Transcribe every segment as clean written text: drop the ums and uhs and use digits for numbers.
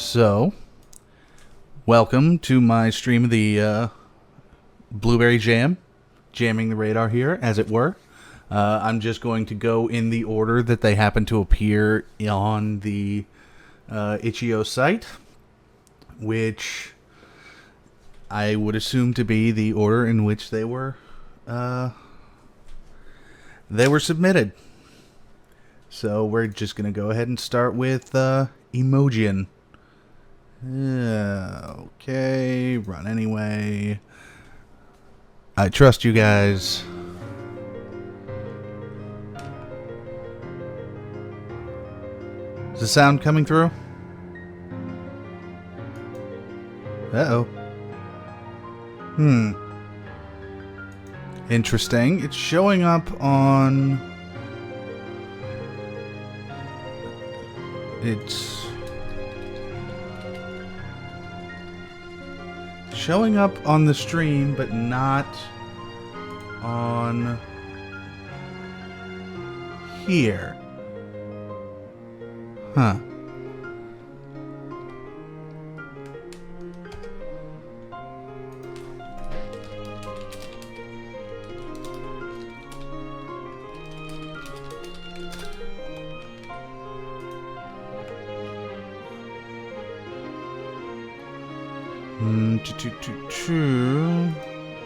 So, welcome to my stream of the Blueberry Jam, jamming the radar here, as it were. I'm just going to go in the order that they happen to appear on the itch.io site, which I would assume to be the order in which they were submitted. So we're just going to go ahead and start with Emogeon. Okay, run anyway. I trust you guys. Is the sound coming through? Uh-oh. Interesting. It's showing up on... It's showing up on the stream, but not on here. Huh.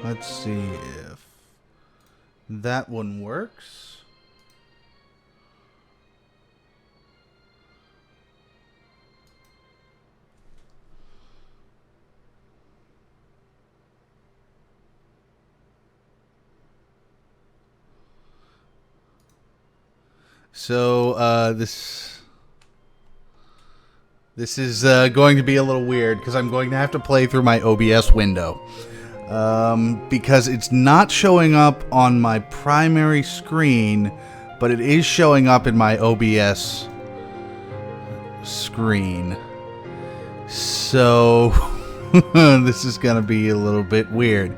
Let's see if that one works. So, This is going to be a little weird because I'm going to have to play through my OBS window. Because it's not showing up on my primary screen, but it is showing up in my OBS screen. So, this is going to be a little bit weird.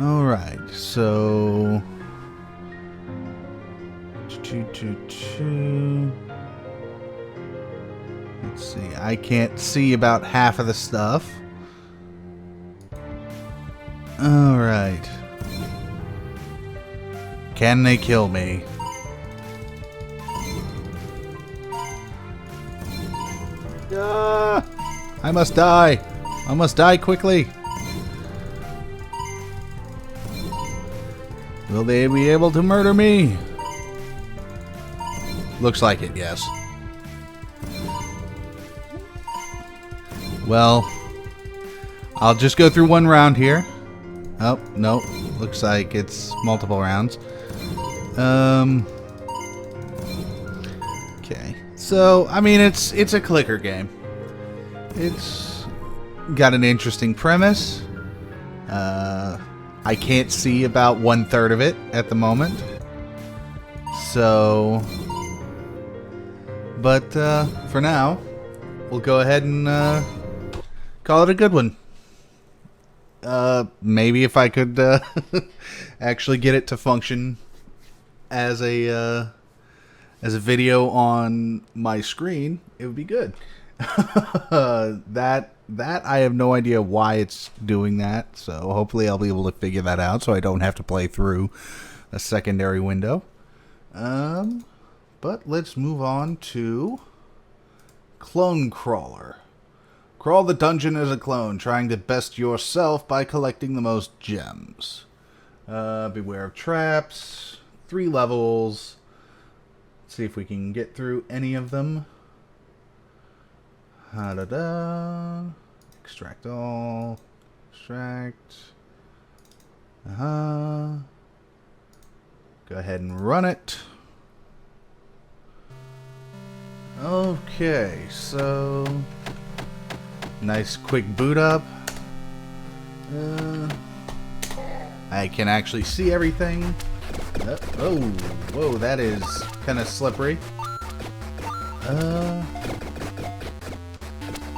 Alright, so... Let's see, I can't see about half of the stuff. Alright. Can they kill me? I must die. I must die quickly. Will they be able to murder me? Looks like it, yes. Well, I'll just go through one round here. Oh, no. Looks like it's multiple rounds. Okay. So, I mean, it's a clicker game. It's got an interesting premise. I can't see about 1/3 of it at the moment. So... But for now, we'll go ahead and call it a good one. Maybe if I could actually get it to function as a video on my screen, it would be good. That I have no idea why it's doing that. So hopefully I'll be able to figure that out, so I don't have to play through a secondary window. But let's move on to Clone Crawler. Crawl the dungeon as a clone, trying to best yourself by collecting the most gems. Beware of traps. 3 levels. Let's see if we can get through any of them. Extract all. Extract. Go ahead and run it. Okay, so nice quick boot up. I can actually see everything. Oh, whoa, that is kind of slippery.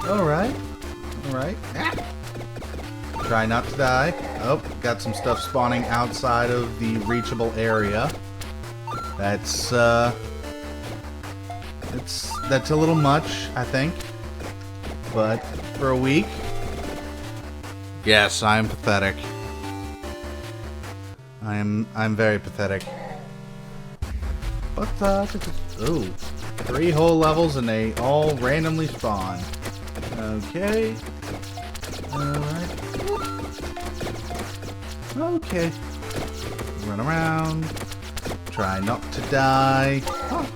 Alright. Try not to die. Oh, got some stuff spawning outside of the reachable area. That's That's a little much, I think. But for a week, yes, I'm pathetic. I'm very pathetic. But oh, 3 whole levels and they all randomly spawn. Okay. Alright. Okay. Run around. Try not to die. Oh.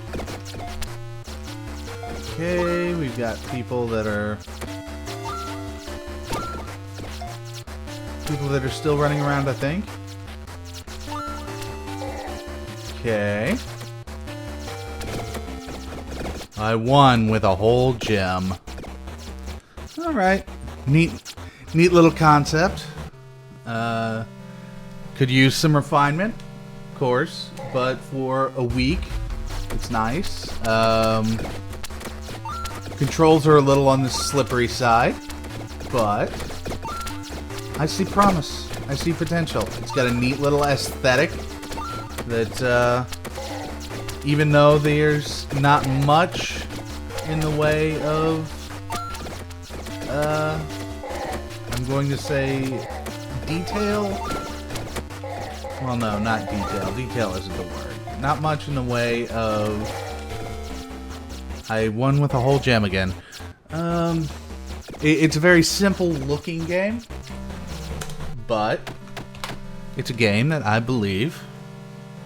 Okay, we've got people that are still running around, I think. Okay. I won with a whole gem. Alright. Neat little concept. Could use some refinement, of course, but for a week, it's nice. Controls are a little on the slippery side, but I see promise. I see potential. It's got a neat little aesthetic that, even though there's not much in the way of, I'm going to say detail. Well, no, not detail. Detail isn't the word. Not much in the way of... I won with a whole gem again. It's a very simple looking game, but it's a game that I believe,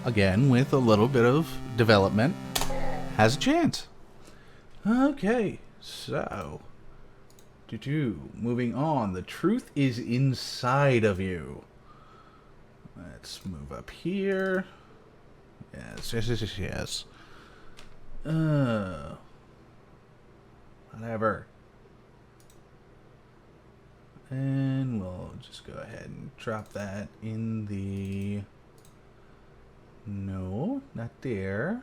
again, with a little bit of development, has a chance. Okay, so... Moving on. The truth is inside of you. Let's move up here. Yes. Whatever. And we'll just go ahead and drop that in the... No, not there.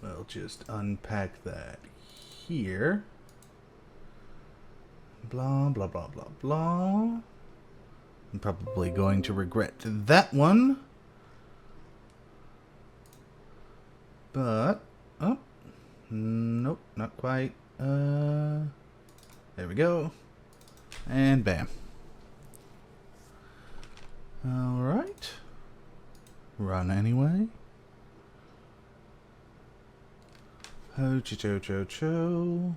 We'll just unpack that here. Blah, blah, blah, blah, blah. I'm probably going to regret that one. But, oh, nope, not quite. There we go. And bam. Alright. Run anyway. Ho-cho-cho-cho-cho.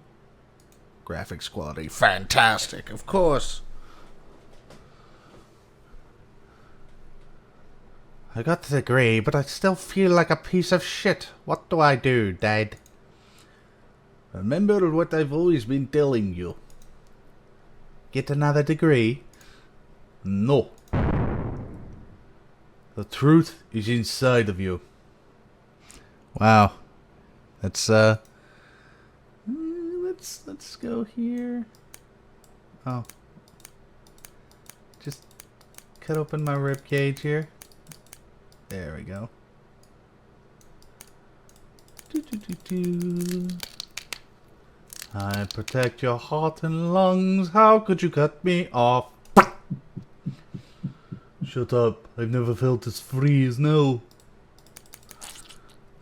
Graphics quality. Fantastic, of course. I got the degree, but I still feel like a piece of shit. What do I do, Dad? Remember what I've always been telling you. Get another degree? No. The truth is inside of you. Wow. That's, let's go here. Oh. Just cut open my rib cage here. There we go. I protect your heart and lungs. How could you cut me off? Shut up. I've never felt as free as now.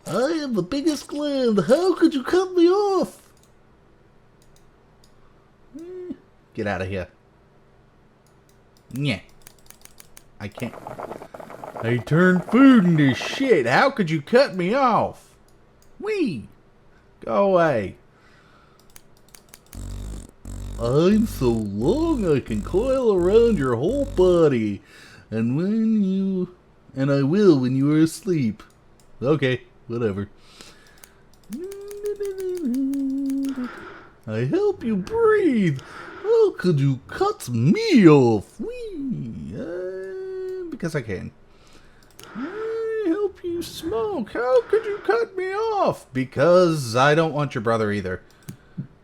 I am the biggest gland. How could you cut me off? Get out of here. Yeah. I can't. I turned food into shit. How could you cut me off? Wee. Go away. I'm so long I can coil around your whole body. And I will when you are asleep. Okay, whatever. I help you breathe. How could you cut me off? Wee. Because I can. I help you smoke. How could you cut me off? Because I don't want your brother either.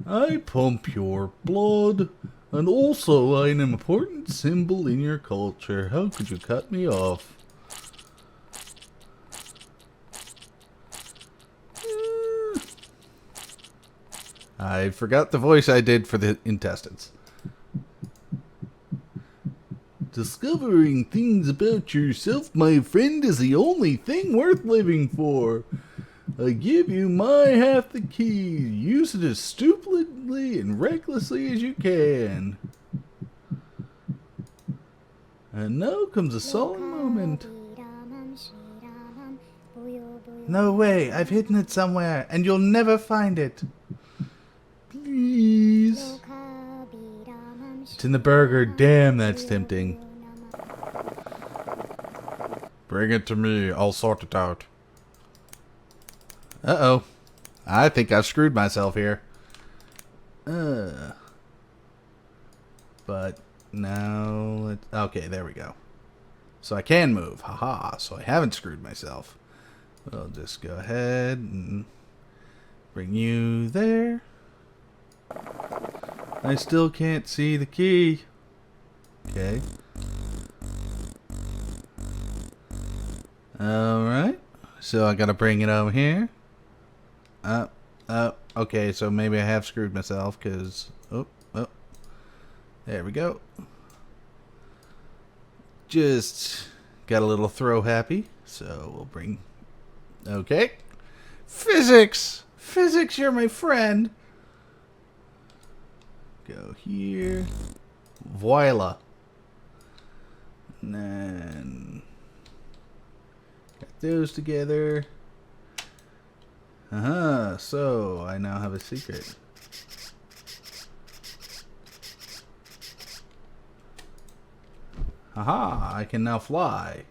I pump your blood. And also, I'm an important symbol in your culture. How could you cut me off? I forgot the voice I did for the intestines. Discovering things about yourself, my friend, is the only thing worth living for. I give you my half the key. Use it as stupidly and recklessly as you can. And now comes a solemn moment. No way, I've hidden it somewhere, and you'll never find it. Please. It's in the burger. Damn, that's tempting. Bring it to me. I'll sort it out. Uh-oh. I think I've screwed myself here. But now... Okay, there we go. So I can move. Haha. So I haven't screwed myself. I'll just go ahead and bring you there. I still can't see the key. Okay. Alright. So I gotta bring it over here. Okay, so maybe I have screwed myself because... Oh. There we go. Just got a little throw happy. So we'll bring... Okay. Physics! Physics, you're my friend! Go here. Voila. And then... Got those together. So I now have a secret. Aha, I can now fly.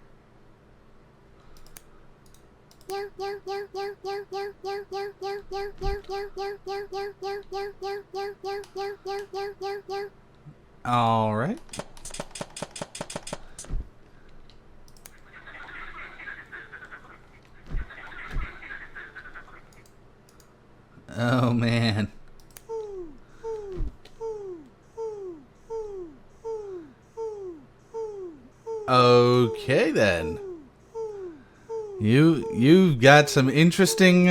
All right. Oh man. Okay then. You've got some interesting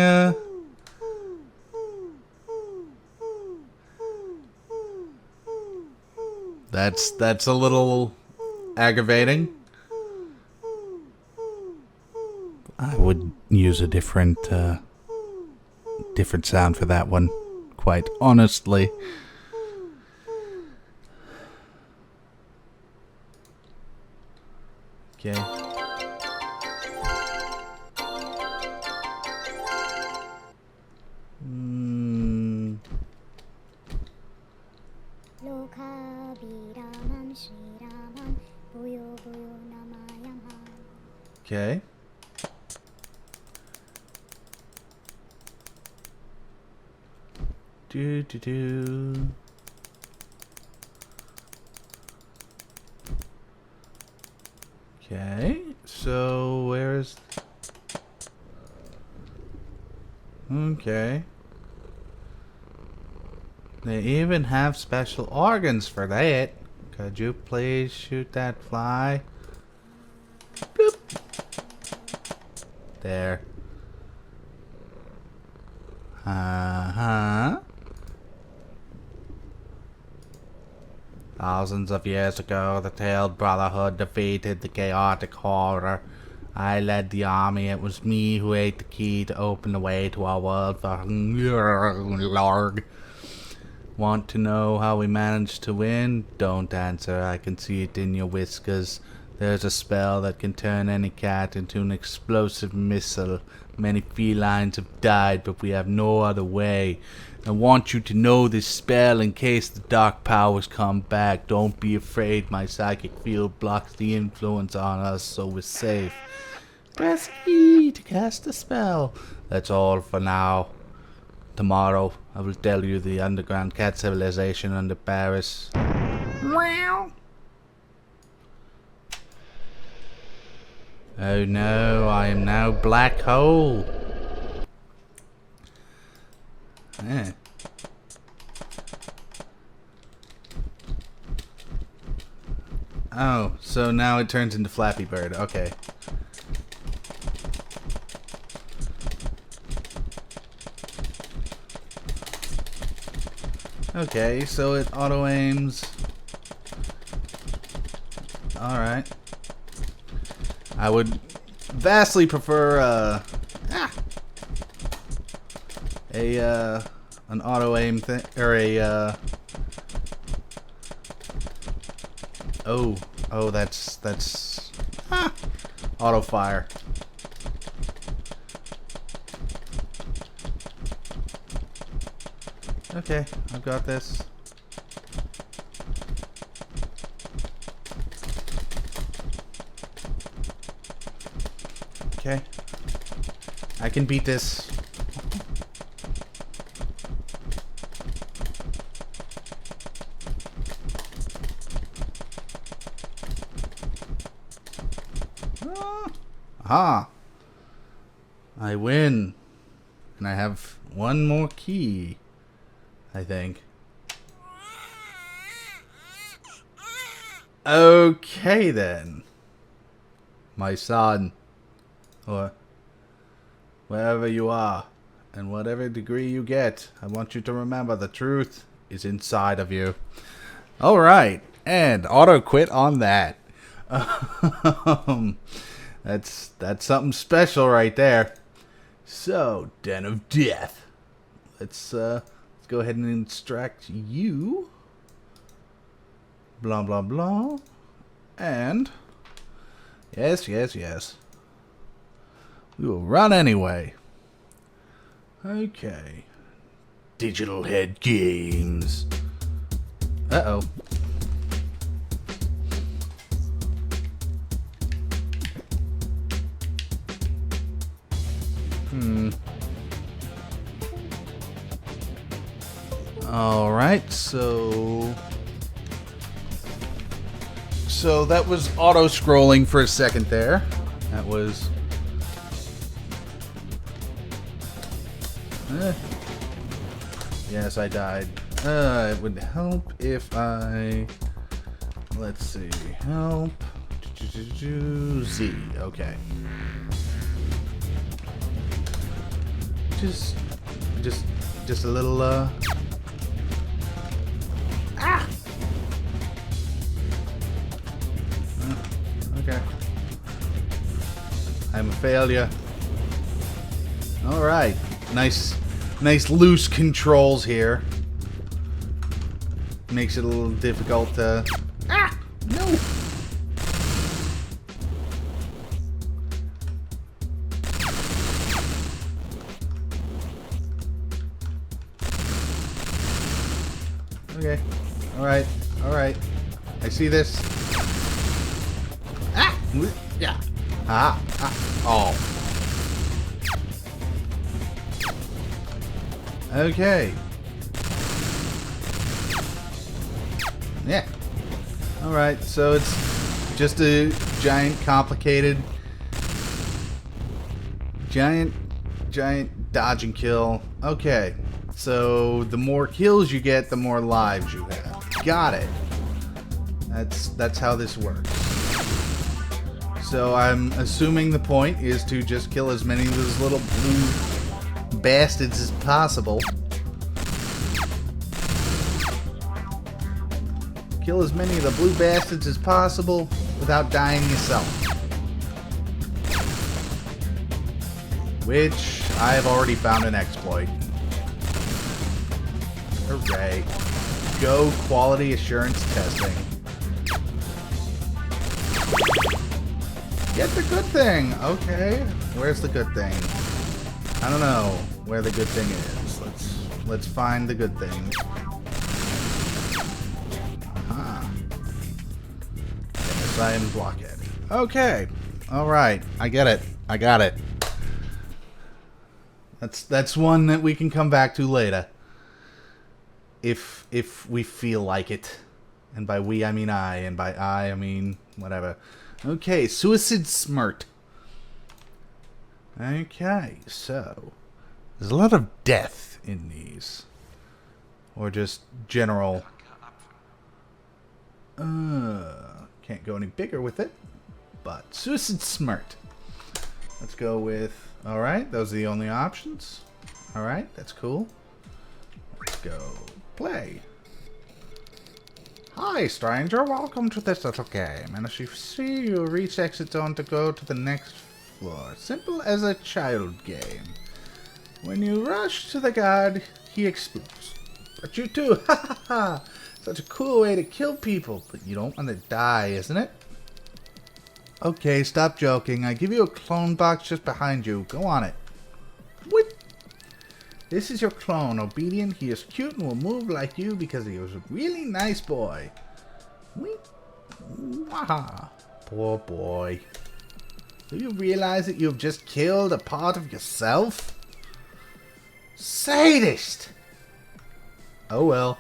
That's a little aggravating. I would use a different sound for that one, quite honestly. Okay. Okay. Do. Okay, so where's... Okay. They even have special organs for that. Could you please shoot that fly? Boop. There. Thousands of years ago, the Tailed Brotherhood defeated the chaotic horror. I led the army. It was me who ate the key to open the way to our world for Lorg. Want to know how we managed to win? Don't answer. I can see it in your whiskers. There's a spell that can turn any cat into an explosive missile. Many felines have died, but we have no other way. I want you to know this spell in case the dark powers come back. Don't be afraid. My psychic field blocks the influence on us, so we're safe. Press E to cast a spell. That's all for now. Tomorrow, I will tell you the underground cat civilization under Paris. Meow. Oh no, I am now black hole. Yeah. Oh, so now it turns into Flappy Bird. Okay. Okay, so it auto-aims Alright. I would vastly prefer an auto aim thing, or a oh, that's auto fire. Okay, I've got this. Okay, I can beat this. Aha! I win. And I have one more key, I think. Okay then. My son. Or wherever you are, and whatever degree you get, I want you to remember the truth is inside of you. Alright, and auto quit on that. That's something special right there. So, Den of Death. Let's go ahead and extract you. Blah blah blah. And yes. We will run anyway. Okay. Digital Head Games. Uh-oh. Alright, so that was auto-scrolling for a second there. That was... Yes, I died. It would help if I... Let's see. Help. Z. Okay. Just a little, Ah! Okay. I'm a failure. Alright. Nice loose controls here. Makes it a little difficult to... Ah! No! Okay. Alright. I see this. Ah! Yeah. Ah. Oh. Okay. Yeah. Alright, so it's just a giant complicated... Giant dodge and kill. Okay. So the more kills you get, the more lives you have. Got it. That's how this works. So I'm assuming the point is to just kill as many of those little blue bastards as possible. Kill as many of the blue bastards as possible without dying yourself. Which I have already found an exploit. Hooray. Go quality assurance testing. Get the good thing! Okay. Where's the good thing? I don't know where the good thing is. Let's find the good thing. Aha. Yes, I am blockhead. Okay. Alright. I get it. I got it. That's one that we can come back to later. If we feel like it. And by we, I mean I. And by I mean whatever. Okay, Suicid Smart. Okay, so there's a lot of death in these. Or just general. Can't go any bigger with it. But Suicid Smart. Let's go with... Alright, those are the only options. Alright, that's cool. Let's go play. Hi, stranger. Welcome to this little game. And as you see, you reach exit zone to go to the next floor. Simple as a child game. When you rush to the guard, he explodes. But you too, ha ha ha! Such a cool way to kill people, but you don't want to die, isn't it? Okay, stop joking. I give you a clone box just behind you. Go on it. What? This is your clone. Obedient, he is cute and will move like you because he was a really nice boy. Wait. Waha. Poor boy. Do you realize that you have just killed a part of yourself? Sadist! Oh well.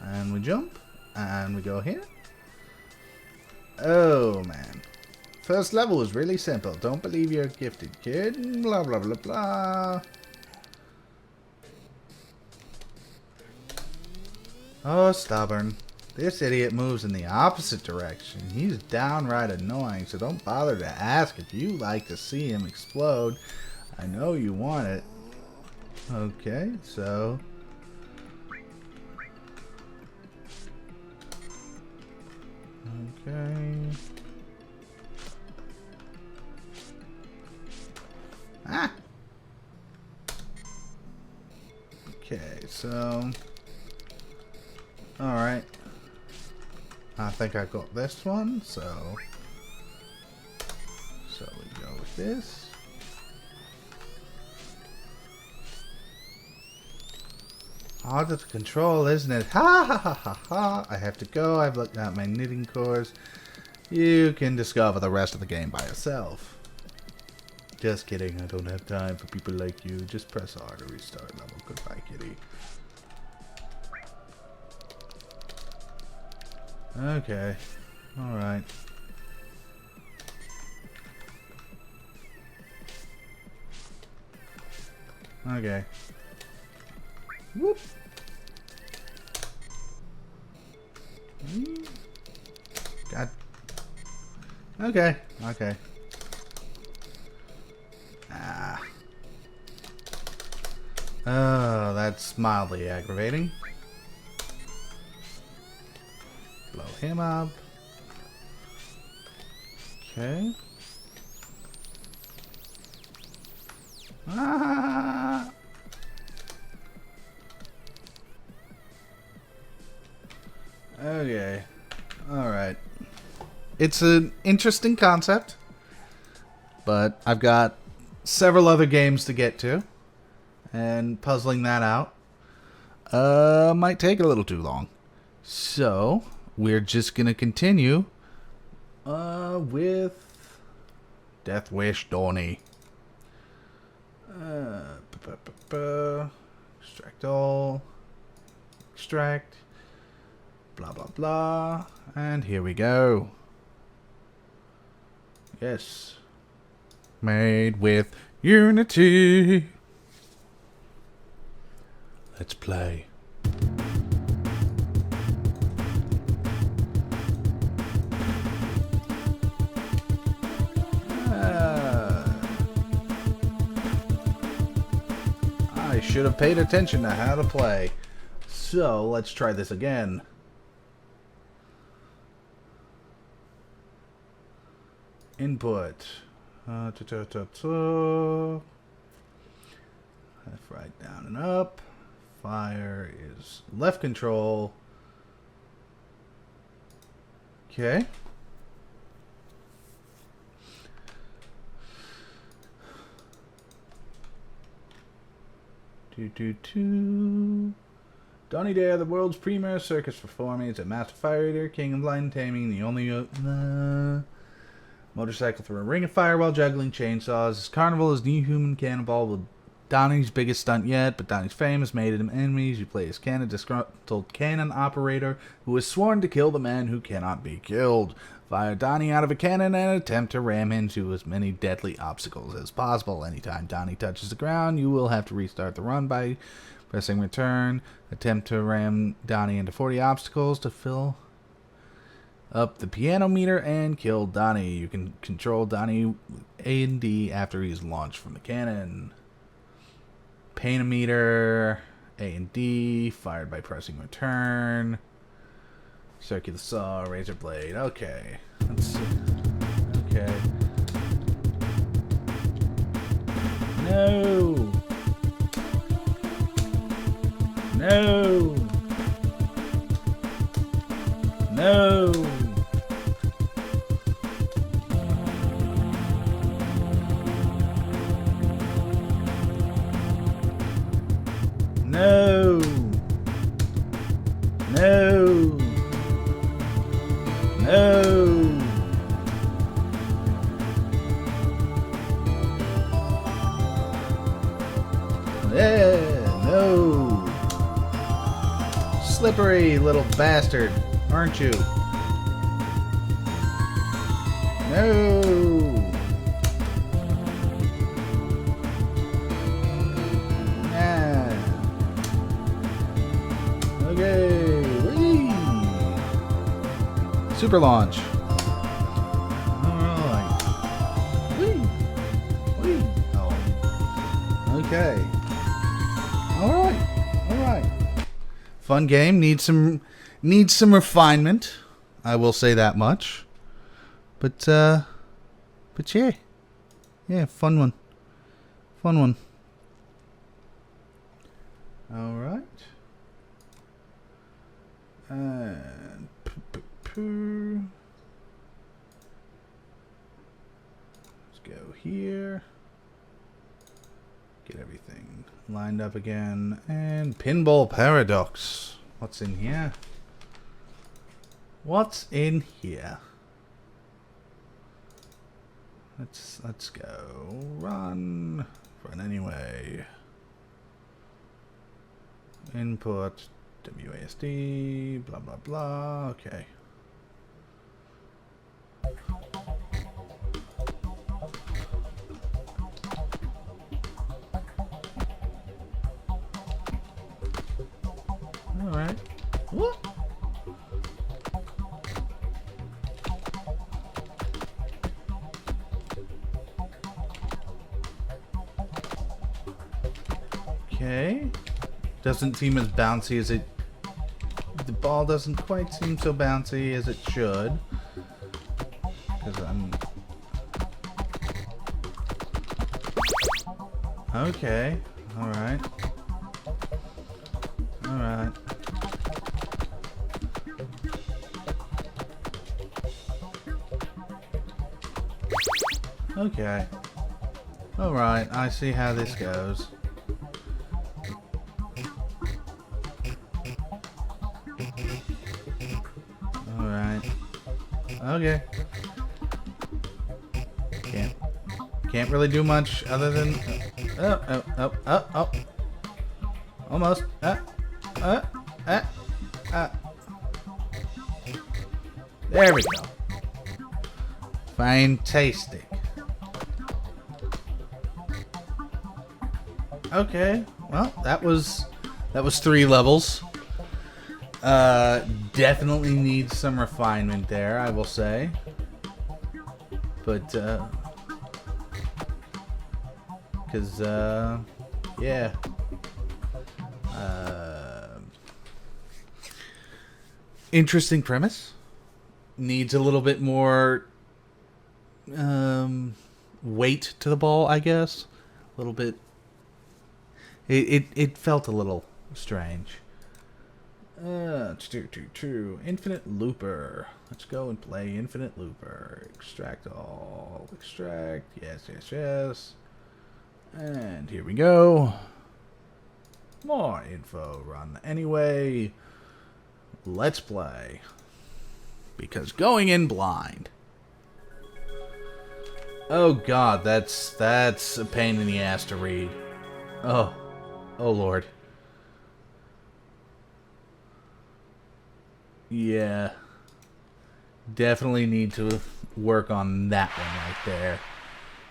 And we jump. And we go here. Oh man. First level is really simple. Don't believe you're a gifted kid. Blah blah blah blah. Oh, stubborn. This idiot moves in the opposite direction. He's downright annoying, so don't bother to ask if you like to see him explode. I know you want it. Okay, so... Okay... Ah! Okay, so... Alright. I think I got this one, so... So we go with this. Hard to control, isn't it? Ha ha ha ha ha! I have to go. I've looked at my knitting course. You can discover the rest of the game by yourself. Just kidding. I don't have time for people like you. Just press R to restart level. Goodbye, kitty. Okay. Alright. Okay. Whoop. God. Okay. Okay. Ah. Oh, that's mildly aggravating. Blow him up. Okay. Ah. Okay. Alright. It's an interesting concept, but I've got several other games to get to, and puzzling that out might take a little too long. So, we're just going to continue with Deathwish Danny. Extract all. Extract. Blah, blah, blah. And here we go. Yes. Made with Unity. Let's play. I should have paid attention to how to play. So, let's try this again. Input. Left, right, down, and up. Fire is left control. Okay. Donny Dare, the world's premier circus performer, is a master fire eater, king of lion taming, the only motorcycle through a ring of fire while juggling chainsaws. His carnival is the human cannonball with Donnie's biggest stunt yet, but Donnie's fame has made him enemies. You play as Ken, a disgruntled cannon operator who is sworn to kill the man who cannot be killed. Fire Donnie out of a cannon and attempt to ram into as many deadly obstacles as possible. Anytime Donnie touches the ground, you will have to restart the run by pressing return. Attempt to ram Donnie into 40 obstacles to fill up the piano meter and kill Donnie. You can control Donnie with A and D after he's launched from the cannon. Pain meter A and D, fired by pressing return. Circular saw, razor blade. Okay. Let's see. Okay. No! No! No! No! No! No! Yeah, no! Slippery little bastard, aren't you? No! Yeah. Okay, whee! Super launch. Alright. Whee! Whee! Oh. Okay. Alright. Fun game. Needs some refinement. I will say that much. But yeah. Yeah, fun one. Alright. And let's go here. Get everything lined up again. And Pinball Paradox. What's in here? Let's go. Run anyway. Input WASD, blah blah blah. Okay. All right. What? Okay. Doesn't seem as bouncy as it... The ball doesn't quite seem so bouncy as it should. Because I'm... Okay. Alright. Alright. Okay. Alright, I see how this goes. Okay. Can't really do much other than oh. Almost. There we go. Fantastic. Okay. Well, that was 3 levels. Definitely needs some refinement there, I will say. But, because, yeah. Interesting premise. Needs a little bit more, weight to the ball, I guess. A little bit. It felt a little strange. Infinite Looper. Let's go and play Infinite Looper. Extract all. Extract. Yes. And here we go. More info. Run anyway. Let's play. Because going in blind. Oh god, that's a pain in the ass to read. Oh lord. Yeah. Definitely need to work on that one right there.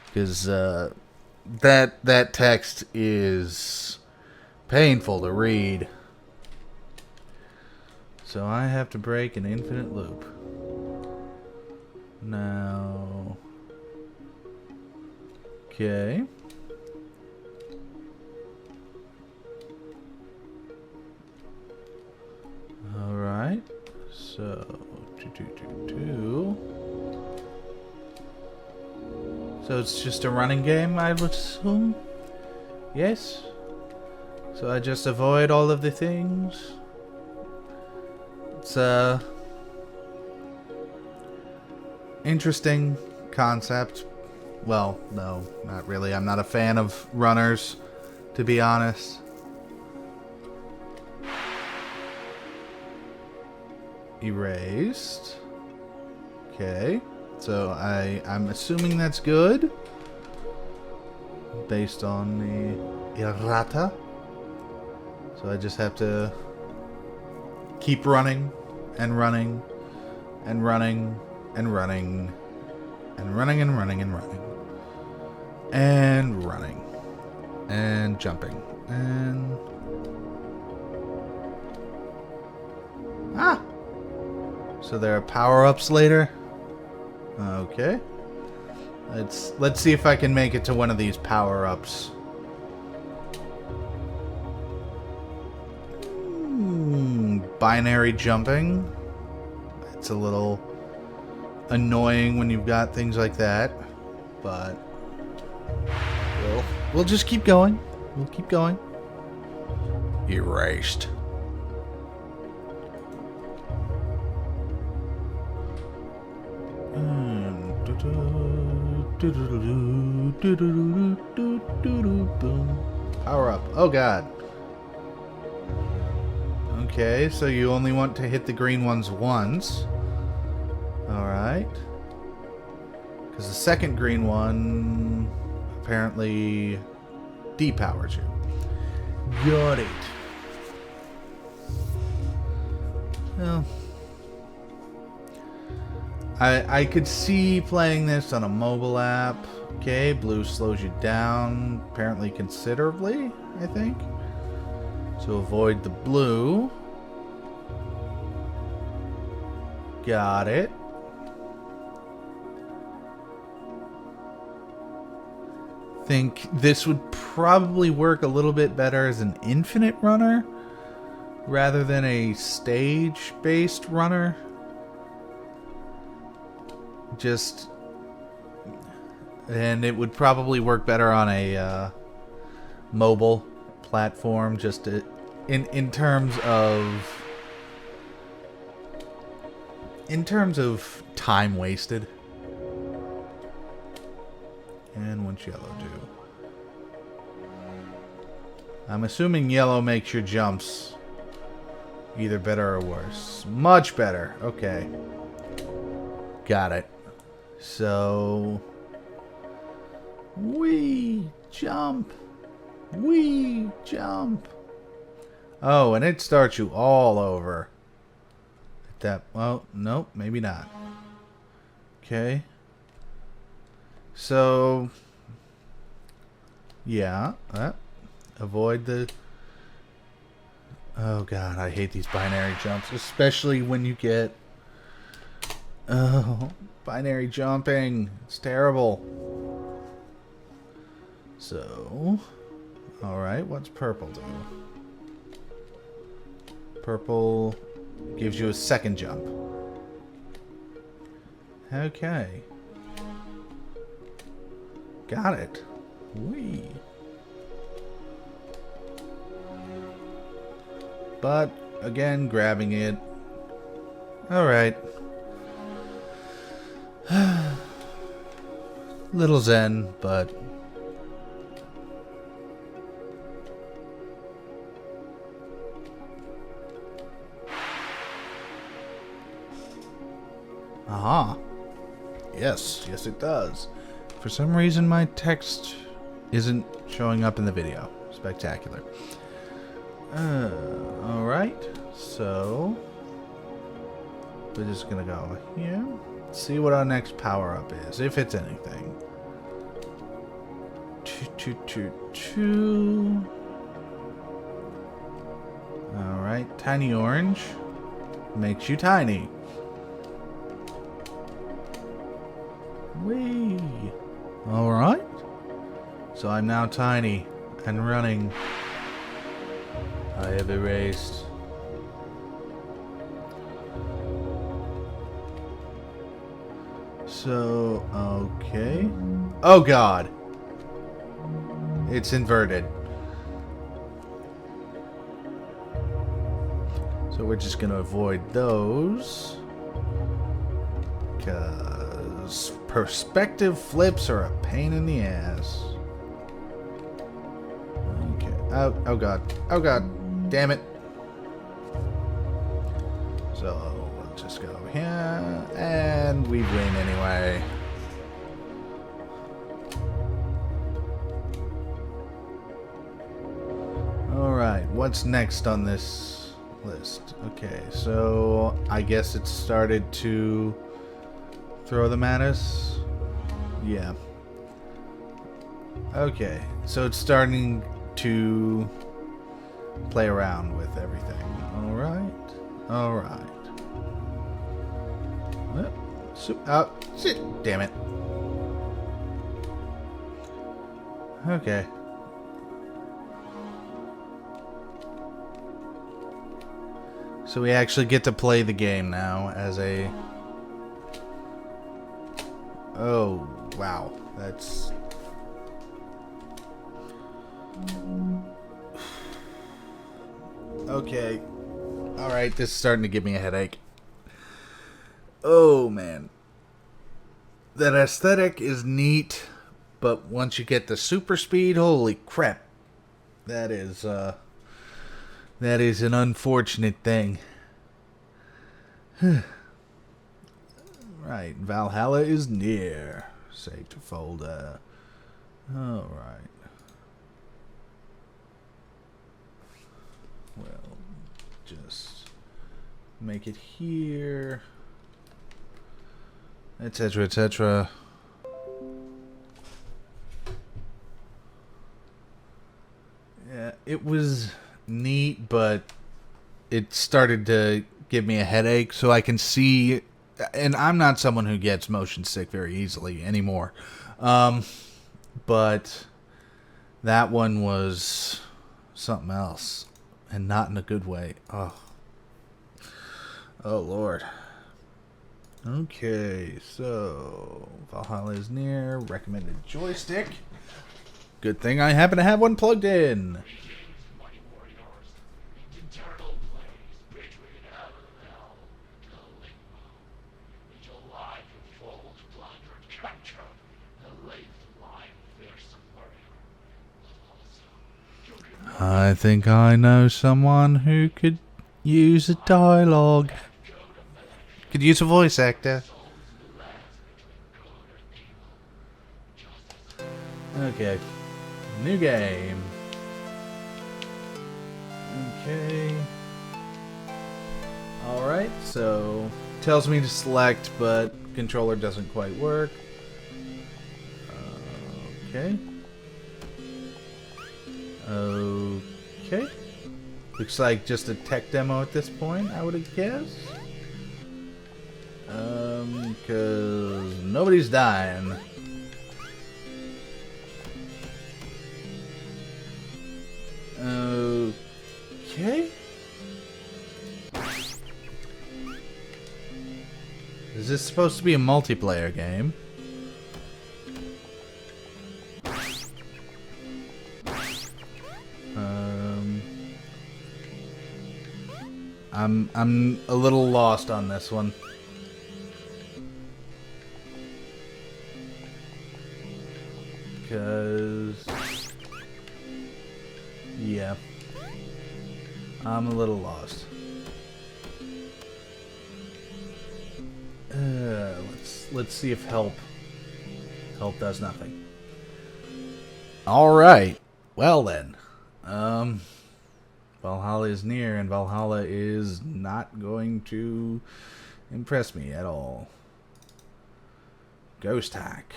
Because that text is painful to read. So I have to break an infinite loop. Now. Okay. So it's just a running game, I would assume? Yes? So I just avoid all of the things? It's a interesting concept. Well, no, not really. I'm not a fan of runners, to be honest. Erased. Okay. So I'm assuming that's good. Based on the errata. So I just have to keep running and running and running and running and running and running and running and running and jumping and so there are power-ups later. Okay. Let's see if I can make it to one of these power-ups. Binary jumping. It's a little annoying when you've got things like that, but we'll just keep going. We'll keep going. Erased. Power up. Oh god. Okay, so you only want to hit the green ones once. Alright. Because the second green one apparently depowers you. Got it. Well, I could see playing this on a mobile app. Okay, blue slows you down apparently considerably, I think. So avoid the blue. Got it. Think this would probably work a little bit better as an infinite runner rather than a stage-based runner. And it would probably work better on a mobile platform, just to, in terms of time wasted. And what's yellow do? I'm assuming yellow makes your jumps either better or worse. Much better. Okay. Got it. So we jump. We jump. Oh, and it starts you all over. Well, nope, maybe not. Okay. So, yeah. Avoid the... Oh, God, I hate these binary jumps. Especially when you get... Oh, binary jumping. It's terrible. So... Alright, what's purple do? Purple gives you a second jump. Okay. Got it. Whee. But, again, grabbing it. Alright. Little zen, but... Aha. Yes, yes it does. For some reason my text isn't showing up in the video. Spectacular. Alright, so we're just gonna go here. See what our next power-up is, if it's anything. Alright, tiny orange makes you tiny. Whee! Alright. So I'm now tiny and running. I have erased. So, okay. Oh god. It's inverted. So we're just going to avoid those. Because perspective flips are a pain in the ass. Okay. Oh god. Oh god. Damn it. So we'll just go here. And we win anyway. Alright. What's next on this list? Okay, so I guess it started to throw them at us. Yeah. Okay, so it's starting to play around with everything. Alright. Alright. Oh, shit. Damn it. Okay. So we actually get to play the game now as a... Oh, wow. That's... Okay. Alright, this is starting to give me a headache. Oh, man. That aesthetic is neat, but once you get the super speed, holy crap. That is an unfortunate thing. Right, Valhalla is near. Save to folder. Alright. Well, just make it here. Etc, etc. Yeah, it was neat, but it started to give me a headache, so I can see, and I'm not someone who gets motion sick very easily anymore, but that one was something else, and not in a good way. Oh Lord. Okay, so Valhalla is near. Recommended joystick. Good thing I happen to have one plugged in. I think I know someone who could use a dialogue. Could use a voice actor. Okay. New game. Okay. Alright, so tells me to select, but controller doesn't quite work. Okay. Okay. Looks like just a tech demo at this point, I would have guessed. Because nobody's dying. Okay. Is this supposed to be a multiplayer game? I'm a little lost on this one. Because yeah, I'm a little lost. Let's see if help does nothing. All right. Well then, Valhalla is near, and Valhalla is not going to impress me at all. Ghost hack.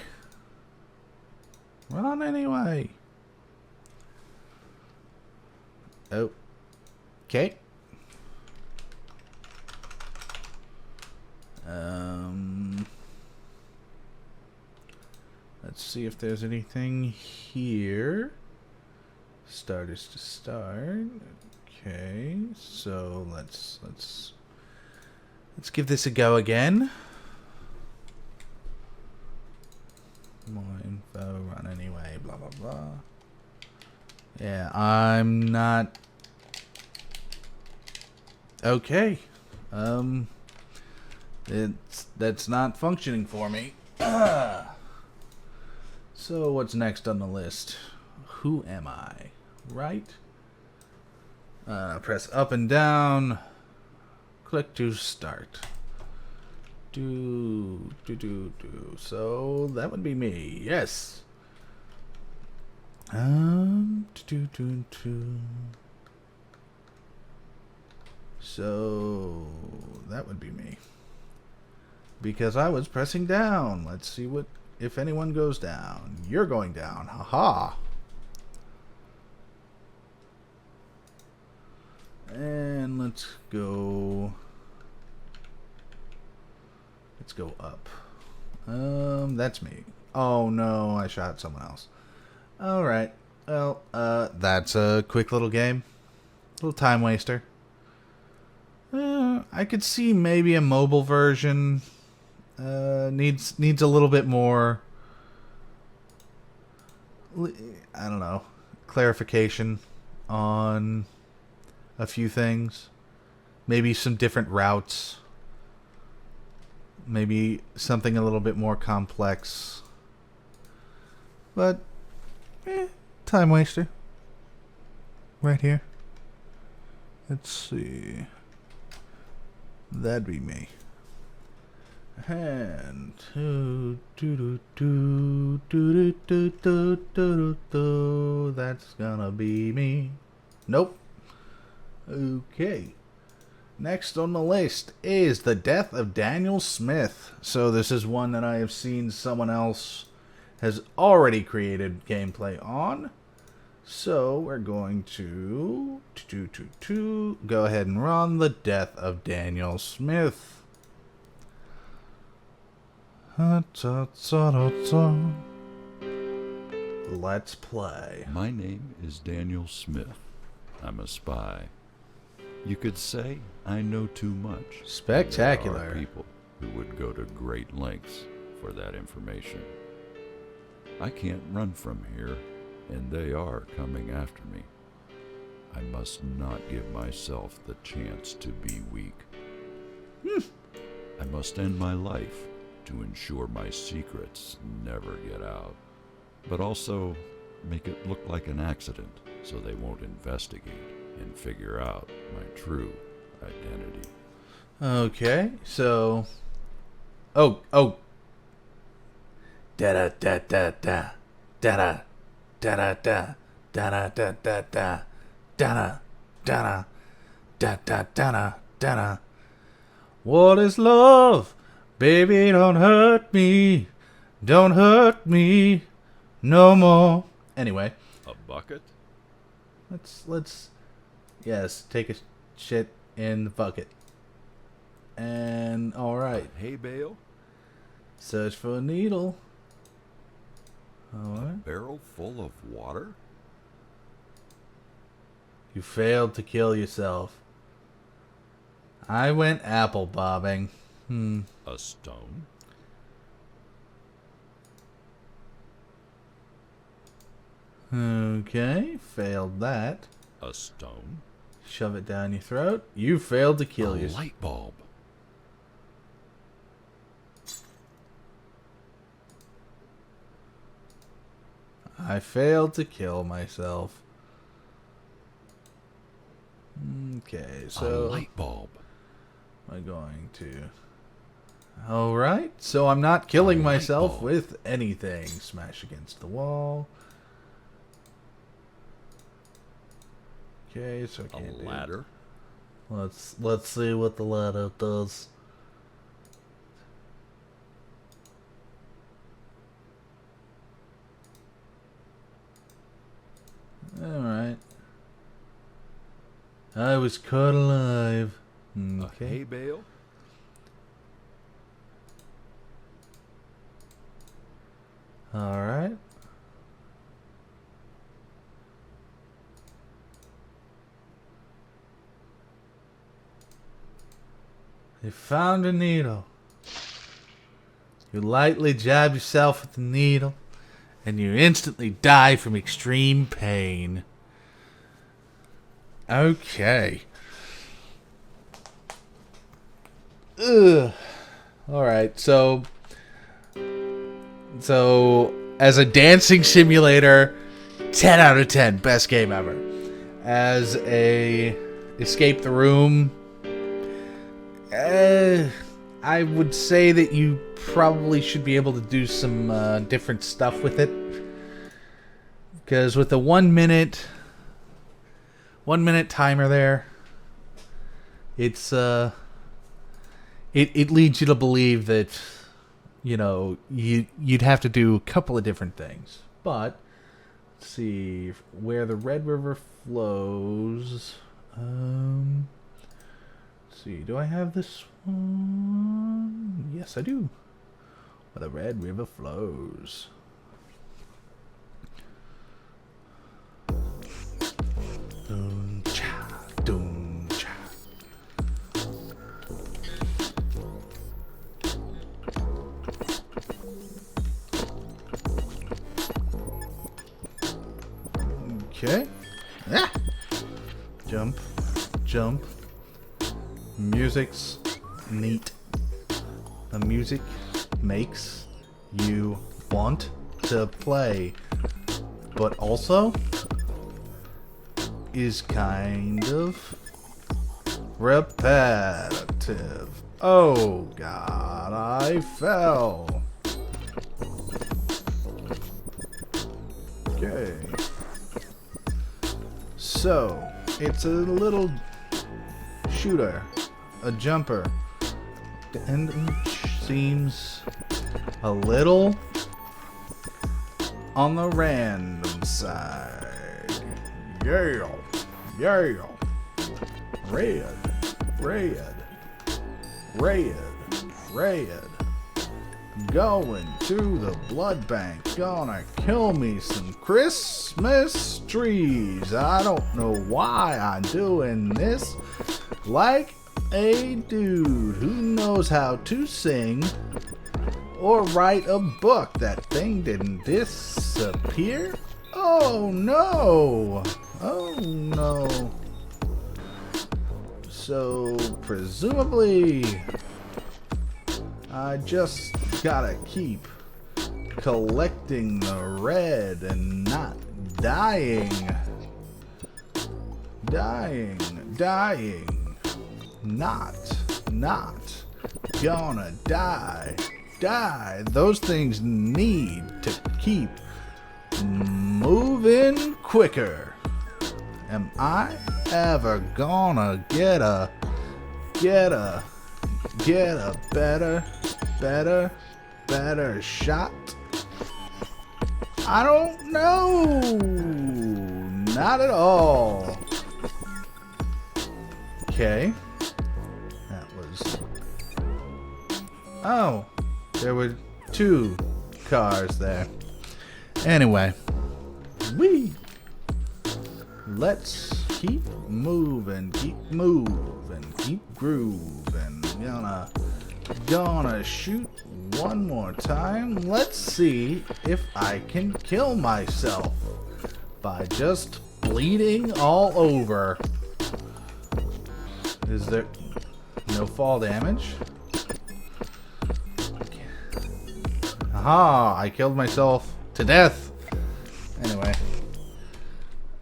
Run anyway. Oh. Okay. Let's see if there's anything here. Start is to start. Okay, so let's give this a go again. More info, run anyway, blah, blah, blah. Yeah, I'm not... Okay. That's not functioning for me. So what's next on the list? Who am I? Right? Press up and down. Click to start. Do. So that would be me. Yes. So that would be me. Because I was pressing down. Let's see what if anyone goes down. You're going down. Haha. And let's go up. That's me. Oh no, I shot someone else. Alright. Well, that's a quick little game. Little time waster. I could see maybe a mobile version. Needs a little bit more, I don't know, clarification on a few things. Maybe some different routes. Maybe something a little bit more complex. But, time waster. Right here. Let's see. That'd be me. And that's gonna be me. Nope. Okay. Next on the list is the death of Daniel Smith. So this is one that I have seen someone else has already created gameplay on. So we're going to go ahead and run the death of Daniel Smith. Let's play. My name is Daniel Smith. I'm a spy. You could say I know too much. Spectacular. There are people who would go to great lengths for that information. I can't run from here, and they are coming after me. I must not give myself the chance to be weak. I must end my life to ensure my secrets never get out, but also make it look like an accident so they won't investigate and figure out my true identity. Okay, so... Oh. Da-da-da-da-da. Da-da. Da-da-da. Da-da-da-da-da. Da-da. Da-da. Da-da-da-da-da. What is love? Baby, don't hurt me. Don't hurt me no more. Anyway. A bucket? Let's yes, take a shit in the bucket. And alright. Hay bale? Search for a needle. A Alright. barrel full of water? You failed to kill yourself. I went apple bobbing. A stone? Okay, failed that. A stone? Shove it down your throat. You failed to kill A yourself. light bulb. I failed to kill myself. Okay, so... A light bulb. I'm going to... Alright, so I'm not killing A light myself bulb. with anything. Smash against the wall. Okay, so I A can't do... ladder. Let's see what the ladder does. Alright. I was caught alive. A Okay. hay bale. Alright. I found a needle. You lightly jab yourself with the needle, and you instantly die from extreme pain. Okay. Ugh. Alright, so as a dancing simulator, 10 out of 10, best game ever. As a escape the room, I would say that you probably should be able to do some different stuff with it. Because with the 1 minute timer there, it's it leads you to believe that, you know, you'd have to do a couple of different things. But let's see where the Red River flows. Let's see, do I have this one? Yes, I do. Where the Red River flows. Dun cha, dun cha. Okay. Ah! Jump. Jump. Music's neat. The music makes you want to play, but also is kind of repetitive. Oh God, I fell. Okay. So, it's a little shooter, a jumper, and seems a little on the random side. Yeah, yeah. Red, red, red, red. Going to the blood bank, gonna kill me some Christmas trees. I don't know why I'm doing this. Like a dude who knows how to sing or write a book. That thing didn't disappear. Oh no! Oh no. So, presumably, I just gotta keep collecting the red and not dying. Dying. Not gonna die. Those things need to keep moving quicker. Am I ever gonna get a better shot? I don't know. Not at all. Okay. That was... Oh, there were two cars there. Anyway. Let's keep moving, keep grooving. Gonna shoot one more time. Let's see if I can kill myself by just bleeding all over. Is there no fall damage? Aha! I killed myself to death. Anyway.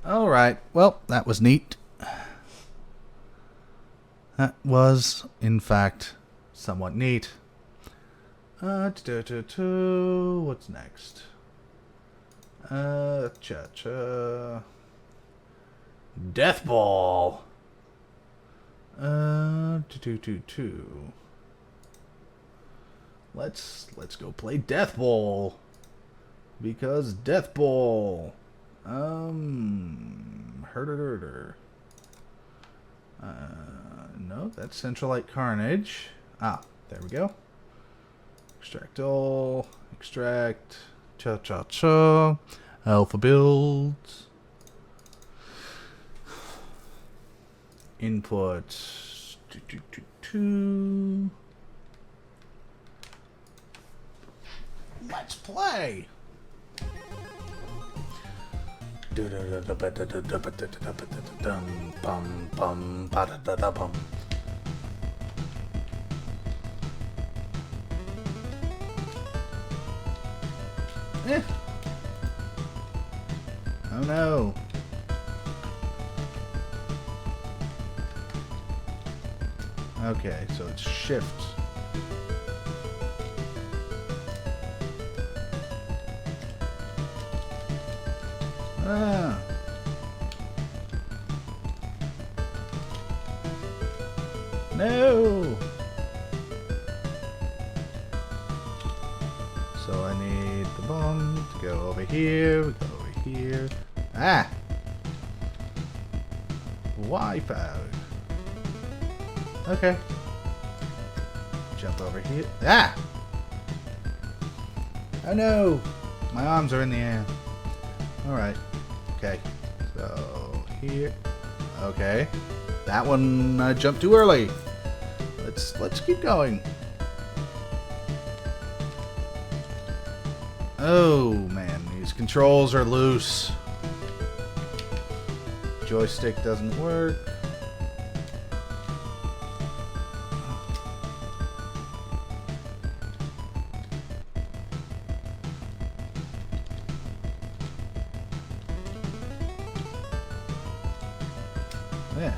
Alright, well, that was neat. That was, in fact, somewhat neat. What's next? Death Ball. Let's go play Death Ball. Because Death Ball. Herder. No, that's Centralite Carnage. Ah, there we go. Extract all. Extract. Cha. Alpha builds. Input. Let's play. Eh. Oh no. Okay, so it's shift. Ah. No. So I need the bomb to go over here, go over here. Ah. Wipe out. Okay. Jump over here. Ah! Oh no! My arms are in the air. Alright. Okay. So, here. Okay. That one jumped too early. Let's keep going. Oh man, these controls are loose. Joystick doesn't work. Yeah.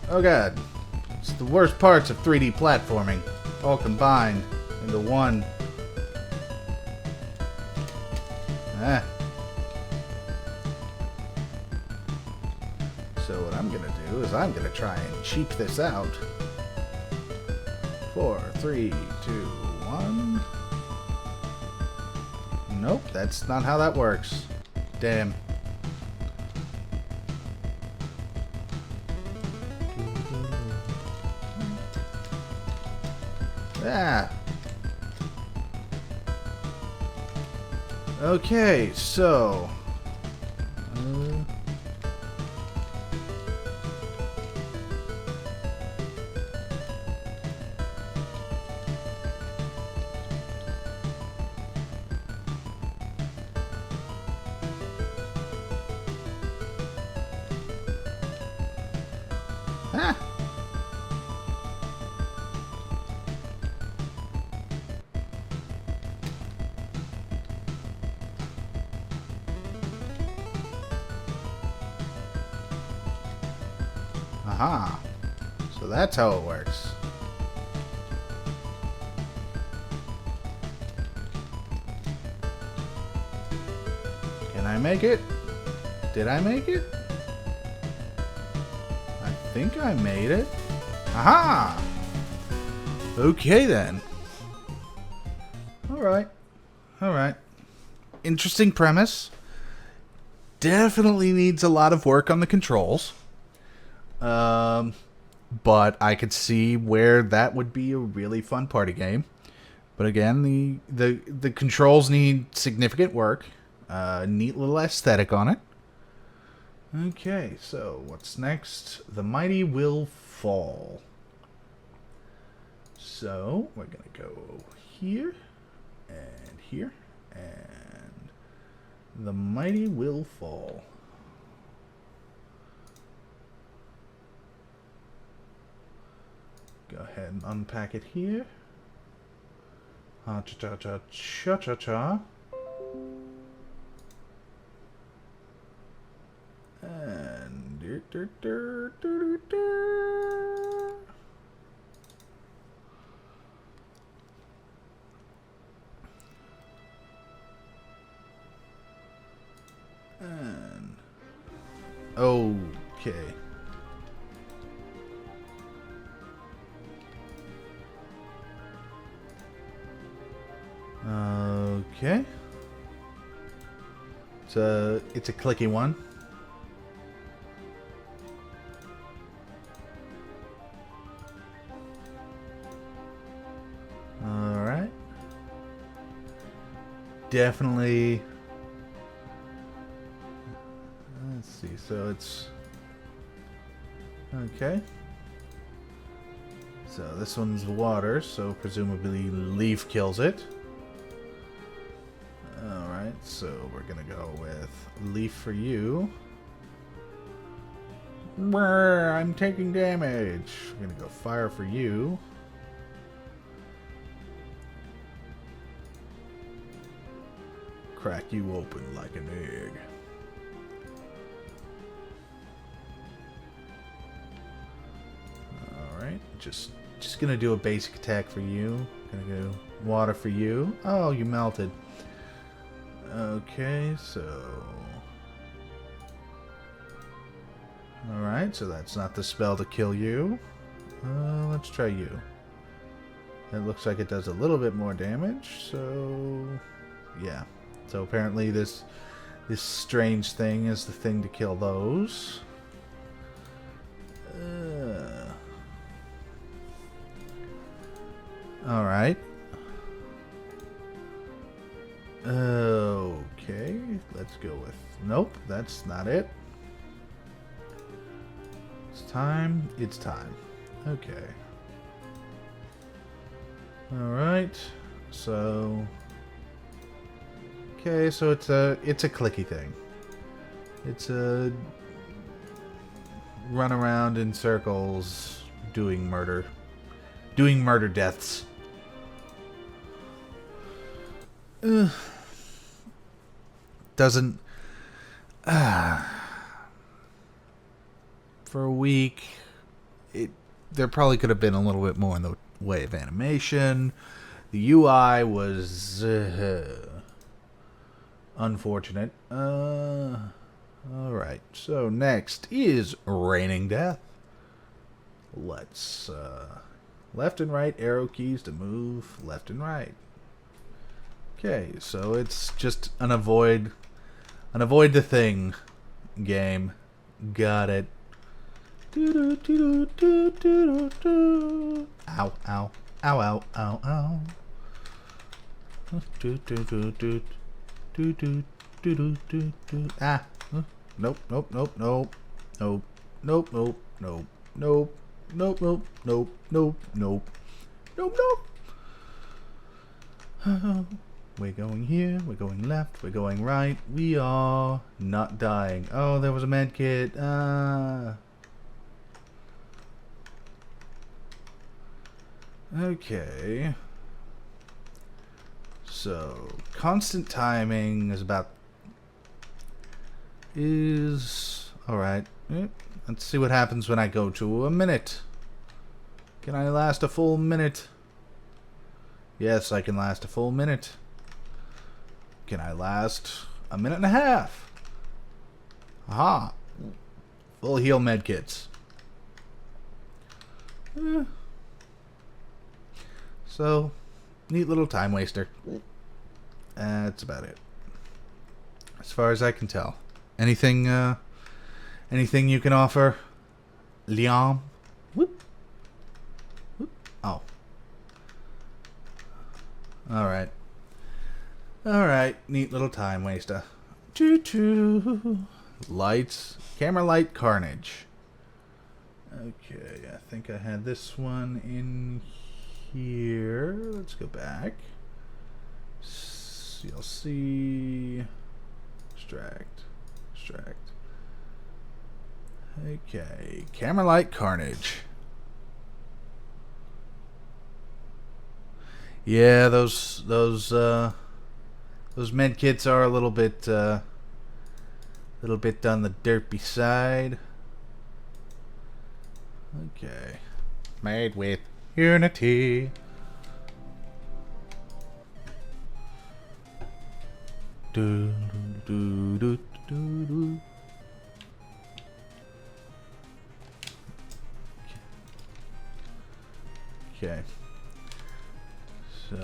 Oh god. It's the worst parts of 3D platforming, all combined into one. Ah. So what I'm gonna do is I'm gonna try and cheap this out. 4, 3, 2, 1. Nope, that's not how that works. Damn. Ah. Okay, so. Ah. Aha. So that's how it works. Can I make it? Did I make it? I think I made it. Aha! Okay then. Alright. Alright. Interesting premise. Definitely needs a lot of work on the controls. But I could see where that would be a really fun party game. But again, the controls need significant work. Neat little aesthetic on it. Okay, so what's next? The Mighty Will Fall. So we're gonna go here and here, and the Mighty Will Fall. Go ahead and unpack it here. Cha-cha-cha-cha-cha-cha. And and okay. Okay. It's a clicky one. All right. Definitely. Let's see. So it's okay. So this one's water, so presumably Leaf kills it. Alright, so we're gonna go with Leaf for you. Brr, I'm taking damage. We're gonna go Fire for you. Crack you open like an egg. Alright, just gonna do a basic attack for you. Gonna go water for you. Oh, you melted. Okay, so... Alright, so that's not the spell to kill you. Let's try you. It looks like it does a little bit more damage, so... Yeah. So apparently this strange thing is the thing to kill those. Alright. Okay, let's go with... Nope, that's not it. It's time. It's time. Okay. Alright, so... Okay, so it's a clicky thing. It's a run around in circles doing murder deaths. Doesn't for a week there probably could have been a little bit more in the way of animation. The UI was unfortunate. Alright, so next is Raining Death. Let's left and right arrow keys to move left and right. Okay, so it's just an avoid the thing game. Got it. Ow, ow, ow, ow, ow, ow. Ah. Nope, nope, nope, nope. Nope, nope, nope, nope, nope, nope, nope, nope, nope, nope, nope, nope. We're going here, we're going left, we're going right. We are not dying. Oh, there was a med kit. Okay. So, constant timing is alright. Let's see what happens when I go to a minute. Can I last a full minute? Yes, I can last a full minute. Can I last a minute and a half? Aha. Full heal medkits. So, neat little time waster. That's about it. As far as I can tell. Anything you can offer? Liam? Whoop. Whoop. Oh. Alright. Alright, neat little time waster. Choo-choo. Lights. Camera light Carnage. Okay, I think I had this one in here. Let's go back. CLC. Extract. Okay, camera light Carnage. Yeah, those med kits are a little bit on the derpy side. Okay, made with Unity. Do do do do do. Okay. So.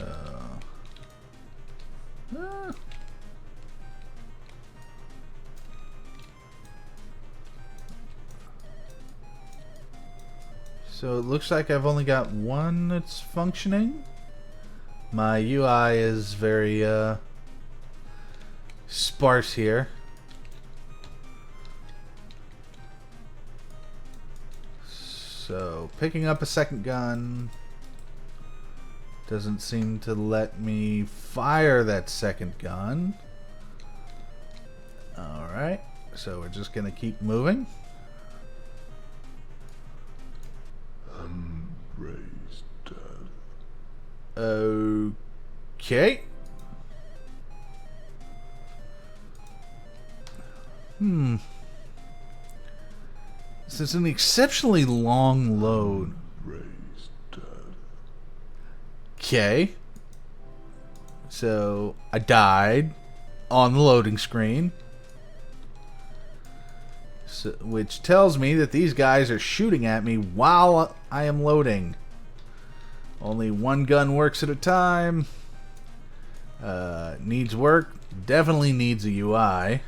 So it looks like I've only got one that's functioning. My UI is very sparse here. So, picking up a second gun doesn't seem to let me fire that second gun. Alright, so we're just going to keep moving. Unraised death. Okay. This is an exceptionally long load. Raised death. Okay. So, I died on the loading screen. So, which tells me that these guys are shooting at me while I am loading. Only one gun works at a time. Needs work. Definitely needs a UI.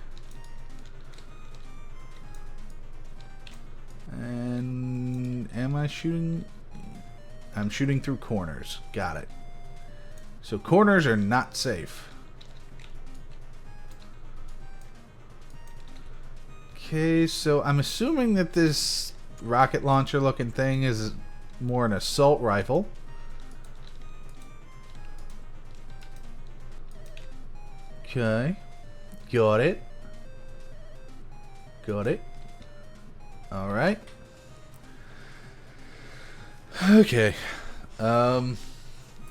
And am I shooting? I'm shooting through corners. Got it. So corners are not safe. Okay, so I'm assuming that this rocket launcher looking thing is more an assault rifle. Okay. Got it. Got it. Alright. Okay.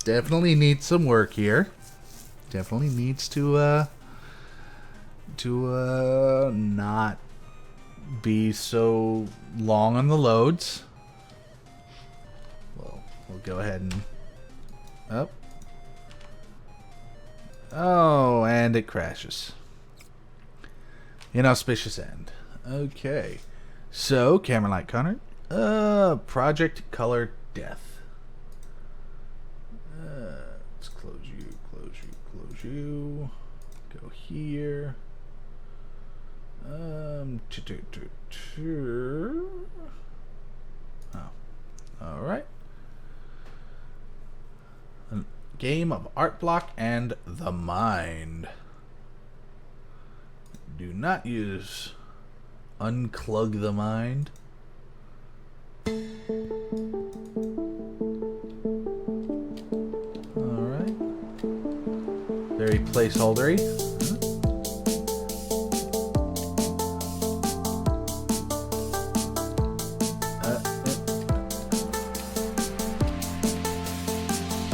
Definitely needs some work here. Definitely needs to not be so long on the loads. Well, we'll go ahead and up. Oh, and it crashes. Inauspicious end. Okay. So, camera light Connor. Project Color Death. Let's close you, close you, close you. Go here. Oh. Alright. A game of Art Block and the Mind. Do not use Unclug the Mind. Alright. Very placeholdery.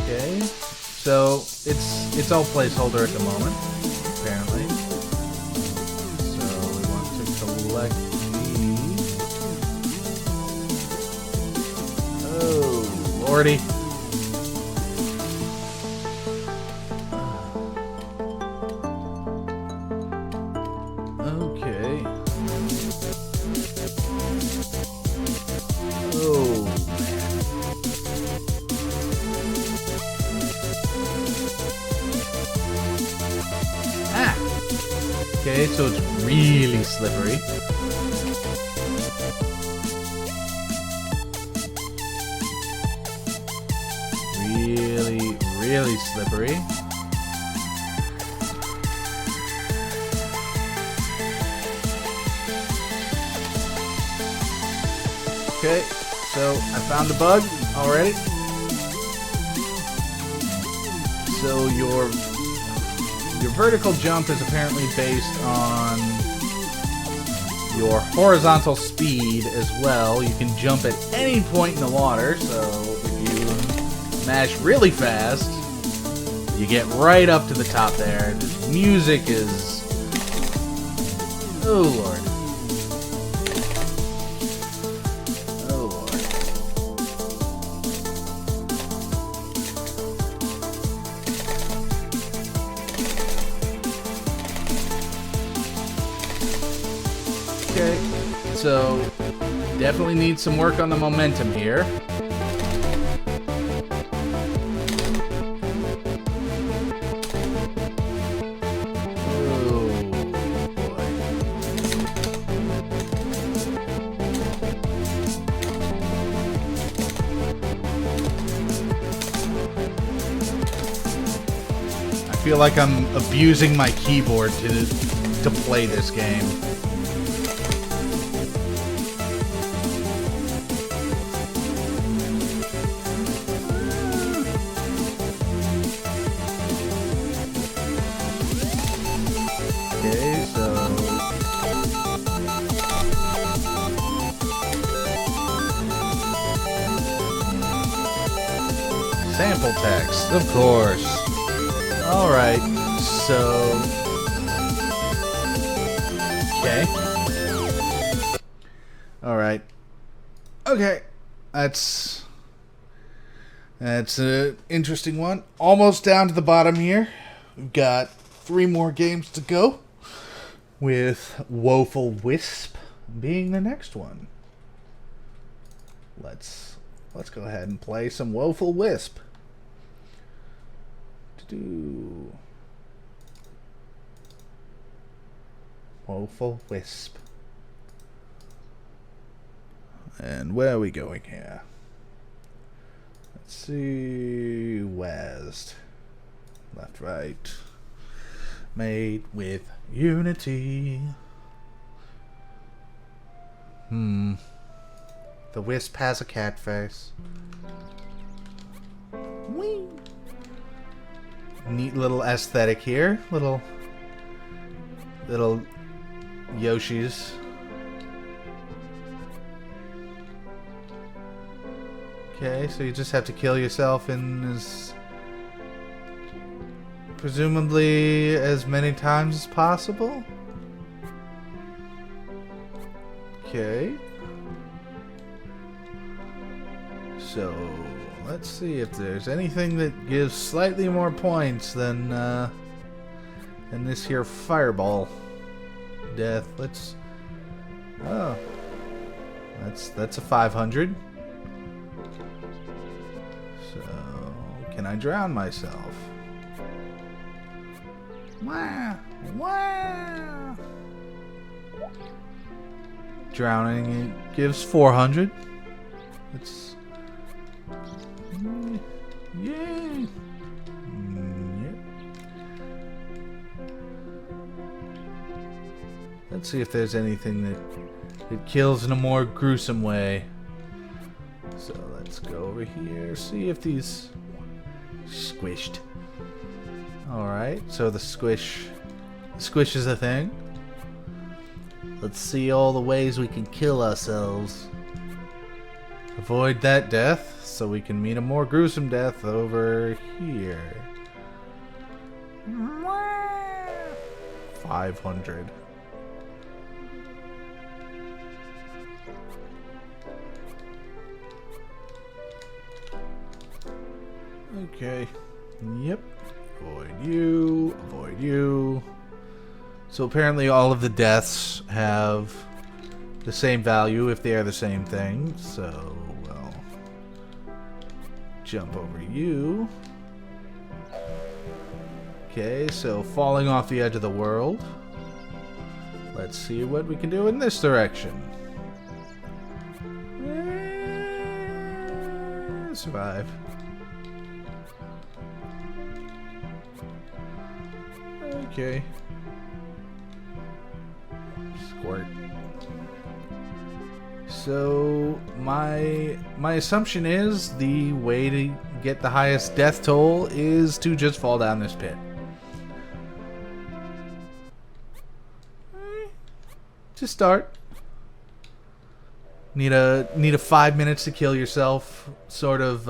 Okay. So it's all placeholder at the moment, apparently. So we want to collect these. Oh, lordy. Okay. Oh, man. Ah! Okay, so it's really slippery. Really slippery. Okay, so I found a bug already. So your vertical jump is apparently based on your horizontal speed as well. You can jump at any point in the water, so if you smash really fast, you get right up to the top there. The music is... Oh, Lord. Oh, Lord. Okay, so definitely need some work on the momentum here. I feel like I'm abusing my keyboard to play this game. Sample text, of course. Alright, so... Okay. Alright. Okay. That's an interesting one. Almost down to the bottom here. We've got 3 more games to go, with Woeful Wisp being the next one. Let's go ahead and play some Woeful Wisp. Woeful Wisp. And where are we going here? Let's see. West. Left, right. Made with Unity. The Wisp has a cat face. Whee! Neat little aesthetic here. Little Yoshis. Okay, so you just have to kill yourself in presumably as many times as possible. Okay. So, let's see if there's anything that gives slightly more points than this here fireball death. Oh. That's a 500. So, can I drown myself? Wah! Wah! Drowning it gives 400. It's yay! Yep. Let's see if there's anything that kills in a more gruesome way. So let's go over here, see if these squished. Alright, so the squish is a thing. Let's see all the ways we can kill ourselves. Avoid that death, so we can meet a more gruesome death over here. 500. Okay. Yep. Avoid you. Avoid you. So apparently all of the deaths have the same value if they are the same thing. So, well, jump over you. Okay, so falling off the edge of the world. Let's see what we can do in this direction. Survive. Okay. Squirt. So my assumption is the way to get the highest death toll is to just fall down this pit. To start. Need a 5 minutes to kill yourself. Sort of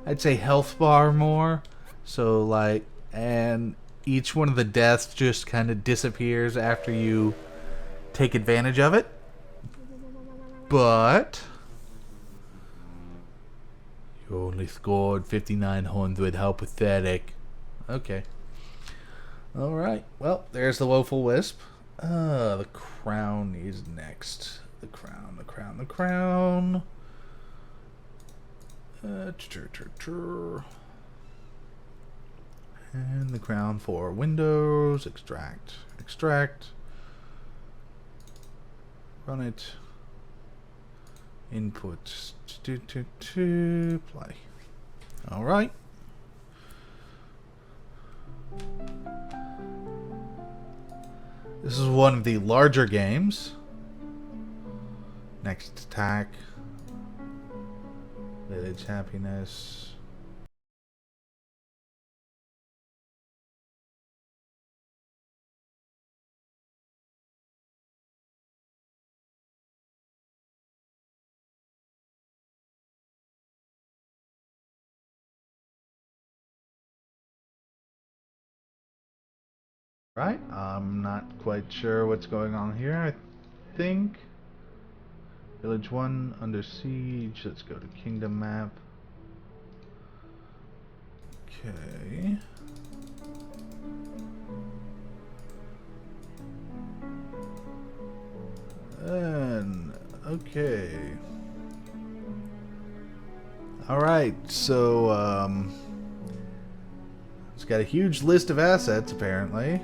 I'd say health bar more. So like, and each one of the deaths just kind of disappears after you take advantage of it. But you only scored 5,900. How pathetic. Okay. Alright. Well, there's the Woeful Wisp. The crown is next. The crown. And the crown for Windows. Extract. Run it. Input. Play. Alright. This is one of the larger games. Next attack. Village happiness. Right, I'm not quite sure what's going on here. I think Village 1 under siege. Let's go to Kingdom map. Okay. And okay. Alright, so it's got a huge list of assets apparently.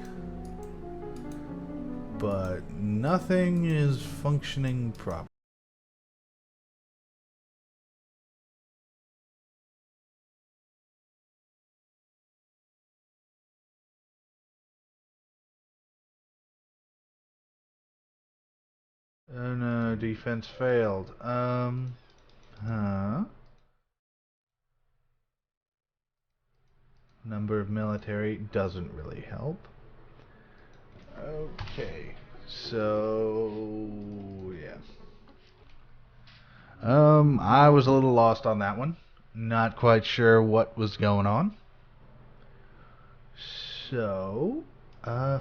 But nothing is functioning properly. Oh no, defense failed. Huh? Number of military doesn't really help. Okay, so yeah. I was a little lost on that one. Not quite sure what was going on. So, huh.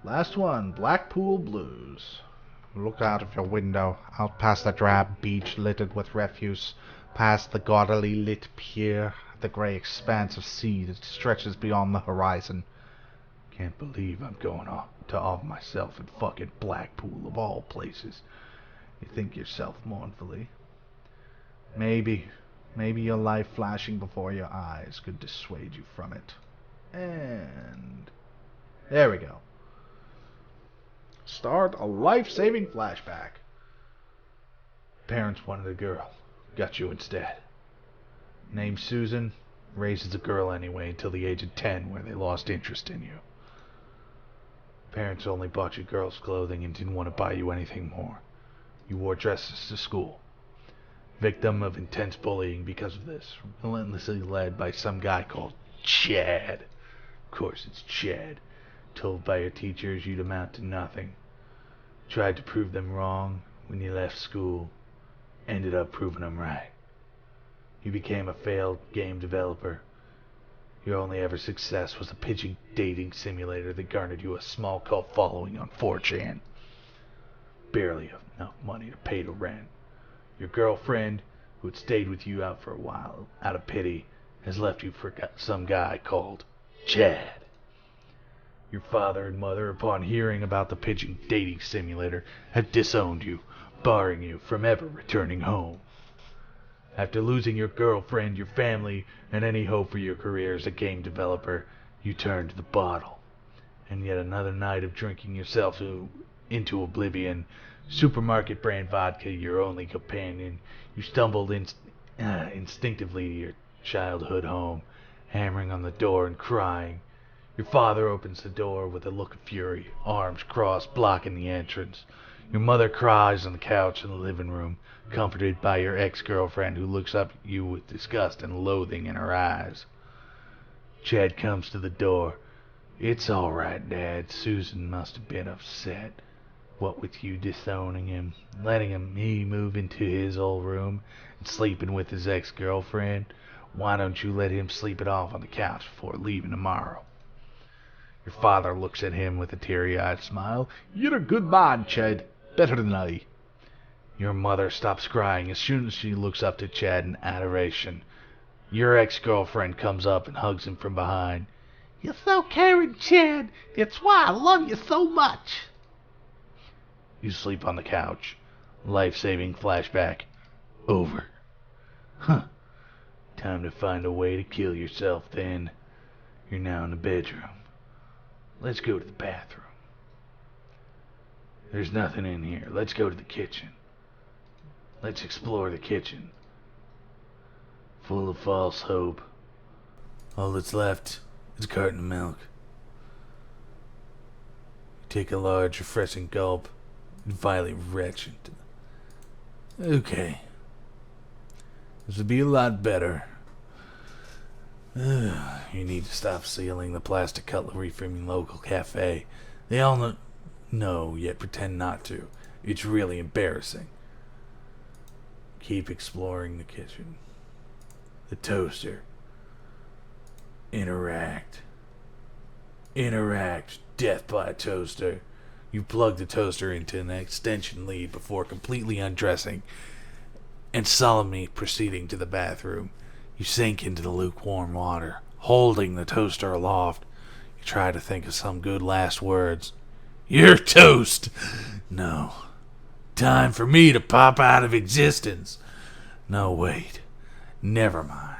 Last one, Blackpool Blues. Look out of your window, out past the drab beach littered with refuse, past the gaudily lit pier, the grey expanse of sea that stretches beyond the horizon. Can't believe I'm going to off myself in fucking Blackpool of all places. You think yourself mournfully. Maybe your life flashing before your eyes could dissuade you from it. And there we go. Start a life-saving flashback. Parents wanted a girl. Got you instead. Named Susan. Raises a girl anyway until the age of 10 where they lost interest in you. Parents only bought you girls' clothing and didn't want to buy you anything more. You wore dresses to school. Victim of intense bullying because of this. Relentlessly led by some guy called Chad. Of course it's Chad. Told by your teachers you'd amount to nothing. Tried to prove them wrong when you left school. Ended up proving them right. You became a failed game developer. Your only ever success was a pigeon dating simulator that garnered you a small cult following on 4chan. Barely enough money to pay the rent. Your girlfriend, who had stayed with you out for a while out of pity, has left you for some guy called Chad. Your father and mother, upon hearing about the pigeon dating simulator, have disowned you, barring you from ever returning home. After losing your girlfriend, your family, and any hope for your career as a game developer, you turn to the bottle. And yet another night of drinking yourself into oblivion, supermarket brand vodka your only companion, you stumbled instinctively to your childhood home, hammering on the door and crying. Your father opens the door with a look of fury, arms crossed, blocking the entrance. Your mother cries on the couch in the living room, comforted by your ex-girlfriend who looks up at you with disgust and loathing in her eyes. Chad comes to the door. It's all right, Dad. Susan must have been upset. What with you disowning him, letting me move into his old room, and sleeping with his ex-girlfriend, why don't you let him sleep it off on the couch before leaving tomorrow? Your father looks at him with a teary-eyed smile. You're a good man, Chad. Better than I. Your mother stops crying as soon as she looks up to Chad in adoration. Your ex-girlfriend comes up and hugs him from behind. You're so caring, Chad. That's why I love you so much. You sleep on the couch. Life-saving flashback. Over. Huh. Time to find a way to kill yourself then. You're now in the bedroom. Let's go to the bathroom. There's nothing in here. Let's go to the kitchen. Let's explore the kitchen. Full of false hope. All that's left is a carton of milk. You take a large, refreshing gulp and finally retch into the... Okay. This would be a lot better. You need to stop stealing the plastic cutlery from your local cafe. They all know, yet pretend not to. It's really embarrassing. Keep exploring the kitchen. The toaster. Interact. Interact, death by toaster. You plug the toaster into an extension lead before completely undressing and solemnly proceeding to the bathroom. You sink into the lukewarm water, holding the toaster aloft. You try to think of some good last words. You're toast! No. Time for me to pop out of existence. No, wait. Never mind.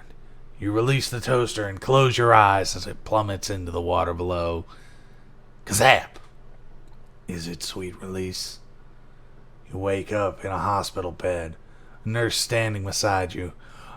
You release the toaster and close your eyes as it plummets into the water below. Kazap! Is it sweet release? You wake up in a hospital bed, a nurse standing beside you.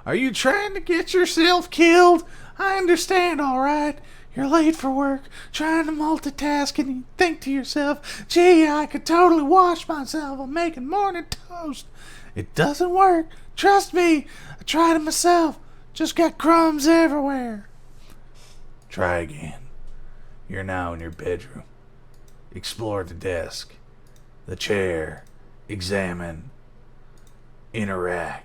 Are you trying to get yourself killed? I understand, all right. You're late for work, trying to multitask, and you think to yourself, gee, I could totally wash myself. I'm making morning toast. It doesn't work. Trust me. I tried it myself. Just got crumbs everywhere. Try again. You're now in your bedroom. Explore the desk, the chair, examine, interact.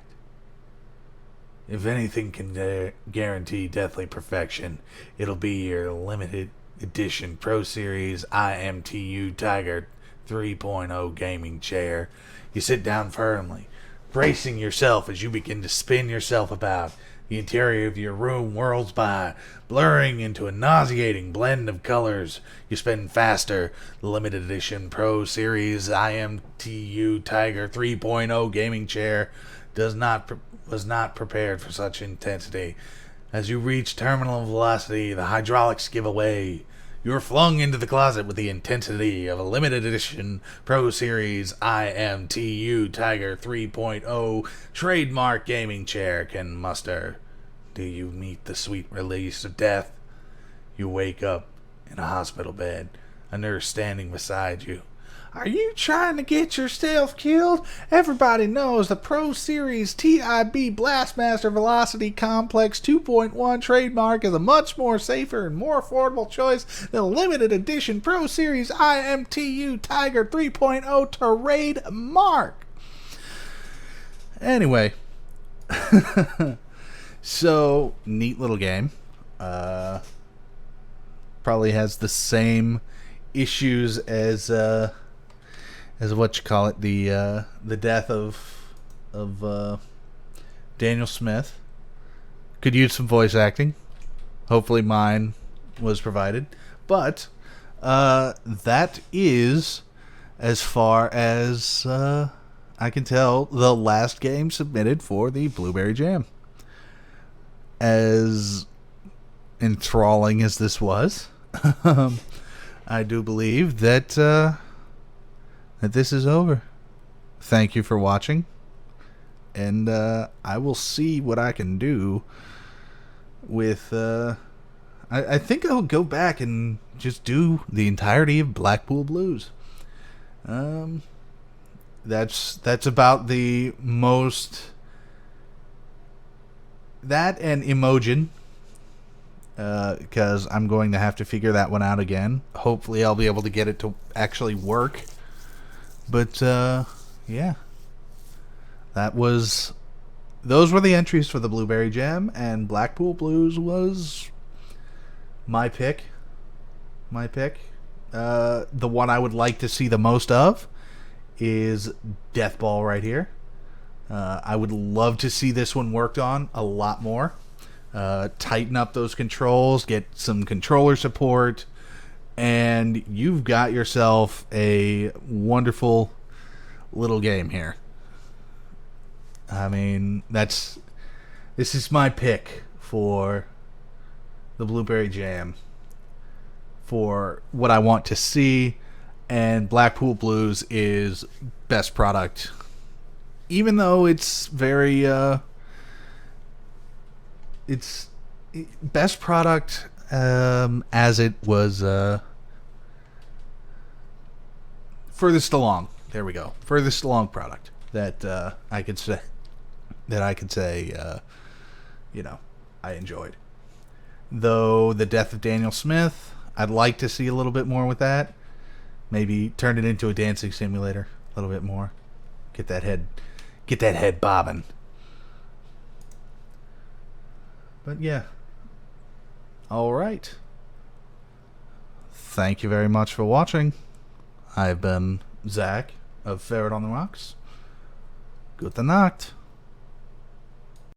If anything can guarantee deathly perfection, it'll be your limited edition Pro Series IMTU Tiger 3.0 gaming chair. You sit down firmly, bracing yourself as you begin to spin yourself about. The interior of your room whirls by, blurring into a nauseating blend of colors. You spin faster. The limited edition Pro Series IMTU Tiger 3.0 gaming chair was not prepared for such intensity. As you reach terminal velocity, the hydraulics give away. You are flung into the closet with the intensity of a limited edition Pro Series IMTU Tiger 3.0 trademark gaming chair can muster. Do you meet the sweet release of death? You wake up in a hospital bed, a nurse standing beside you. Are you trying to get yourself killed? Everybody knows the Pro Series TIB Blastmaster Velocity Complex 2.1 trademark is a much more safer and more affordable choice than the limited edition Pro Series IMTU Tiger 3.0 trademark. Anyway, so neat little game. Probably has the same issues as what you call it, the death of Daniel Smith. Could use some voice acting. Hopefully mine was provided. But that is, as far as I can tell, the last game submitted for the Blueberry Jam. As enthralling as this was, I do believe that this is over. Thank you for watching, and I will see what I can do with I think I'll go back and just do the entirety of Blackpool Blues. That's about the most, that and Emogeon, because I'm going to have to figure that one out again. Hopefully I'll be able to get it to actually work. But, yeah. Those were the entries for the Blueberry Jam, and Blackpool Blues was my pick. The one I would like to see the most of is Deathball right here. I would love to see this one worked on a lot more. Tighten up those controls, get some controller support, and you've got yourself a wonderful little game here. I mean, this is my pick for the Blueberry Jam for what I want to see, and Blackpool Blues is best product. Even though it's very it's best product as it was furthest along. There we go. Furthest along product that I could say I enjoyed. Though the death of Daniel Smith, I'd like to see a little bit more with that. Maybe turn it into a dancing simulator a little bit more. Get that head bobbing. But yeah. All right. thank you very much for watching. I've been Zach of Ferret on the Rocks. Gute Nacht.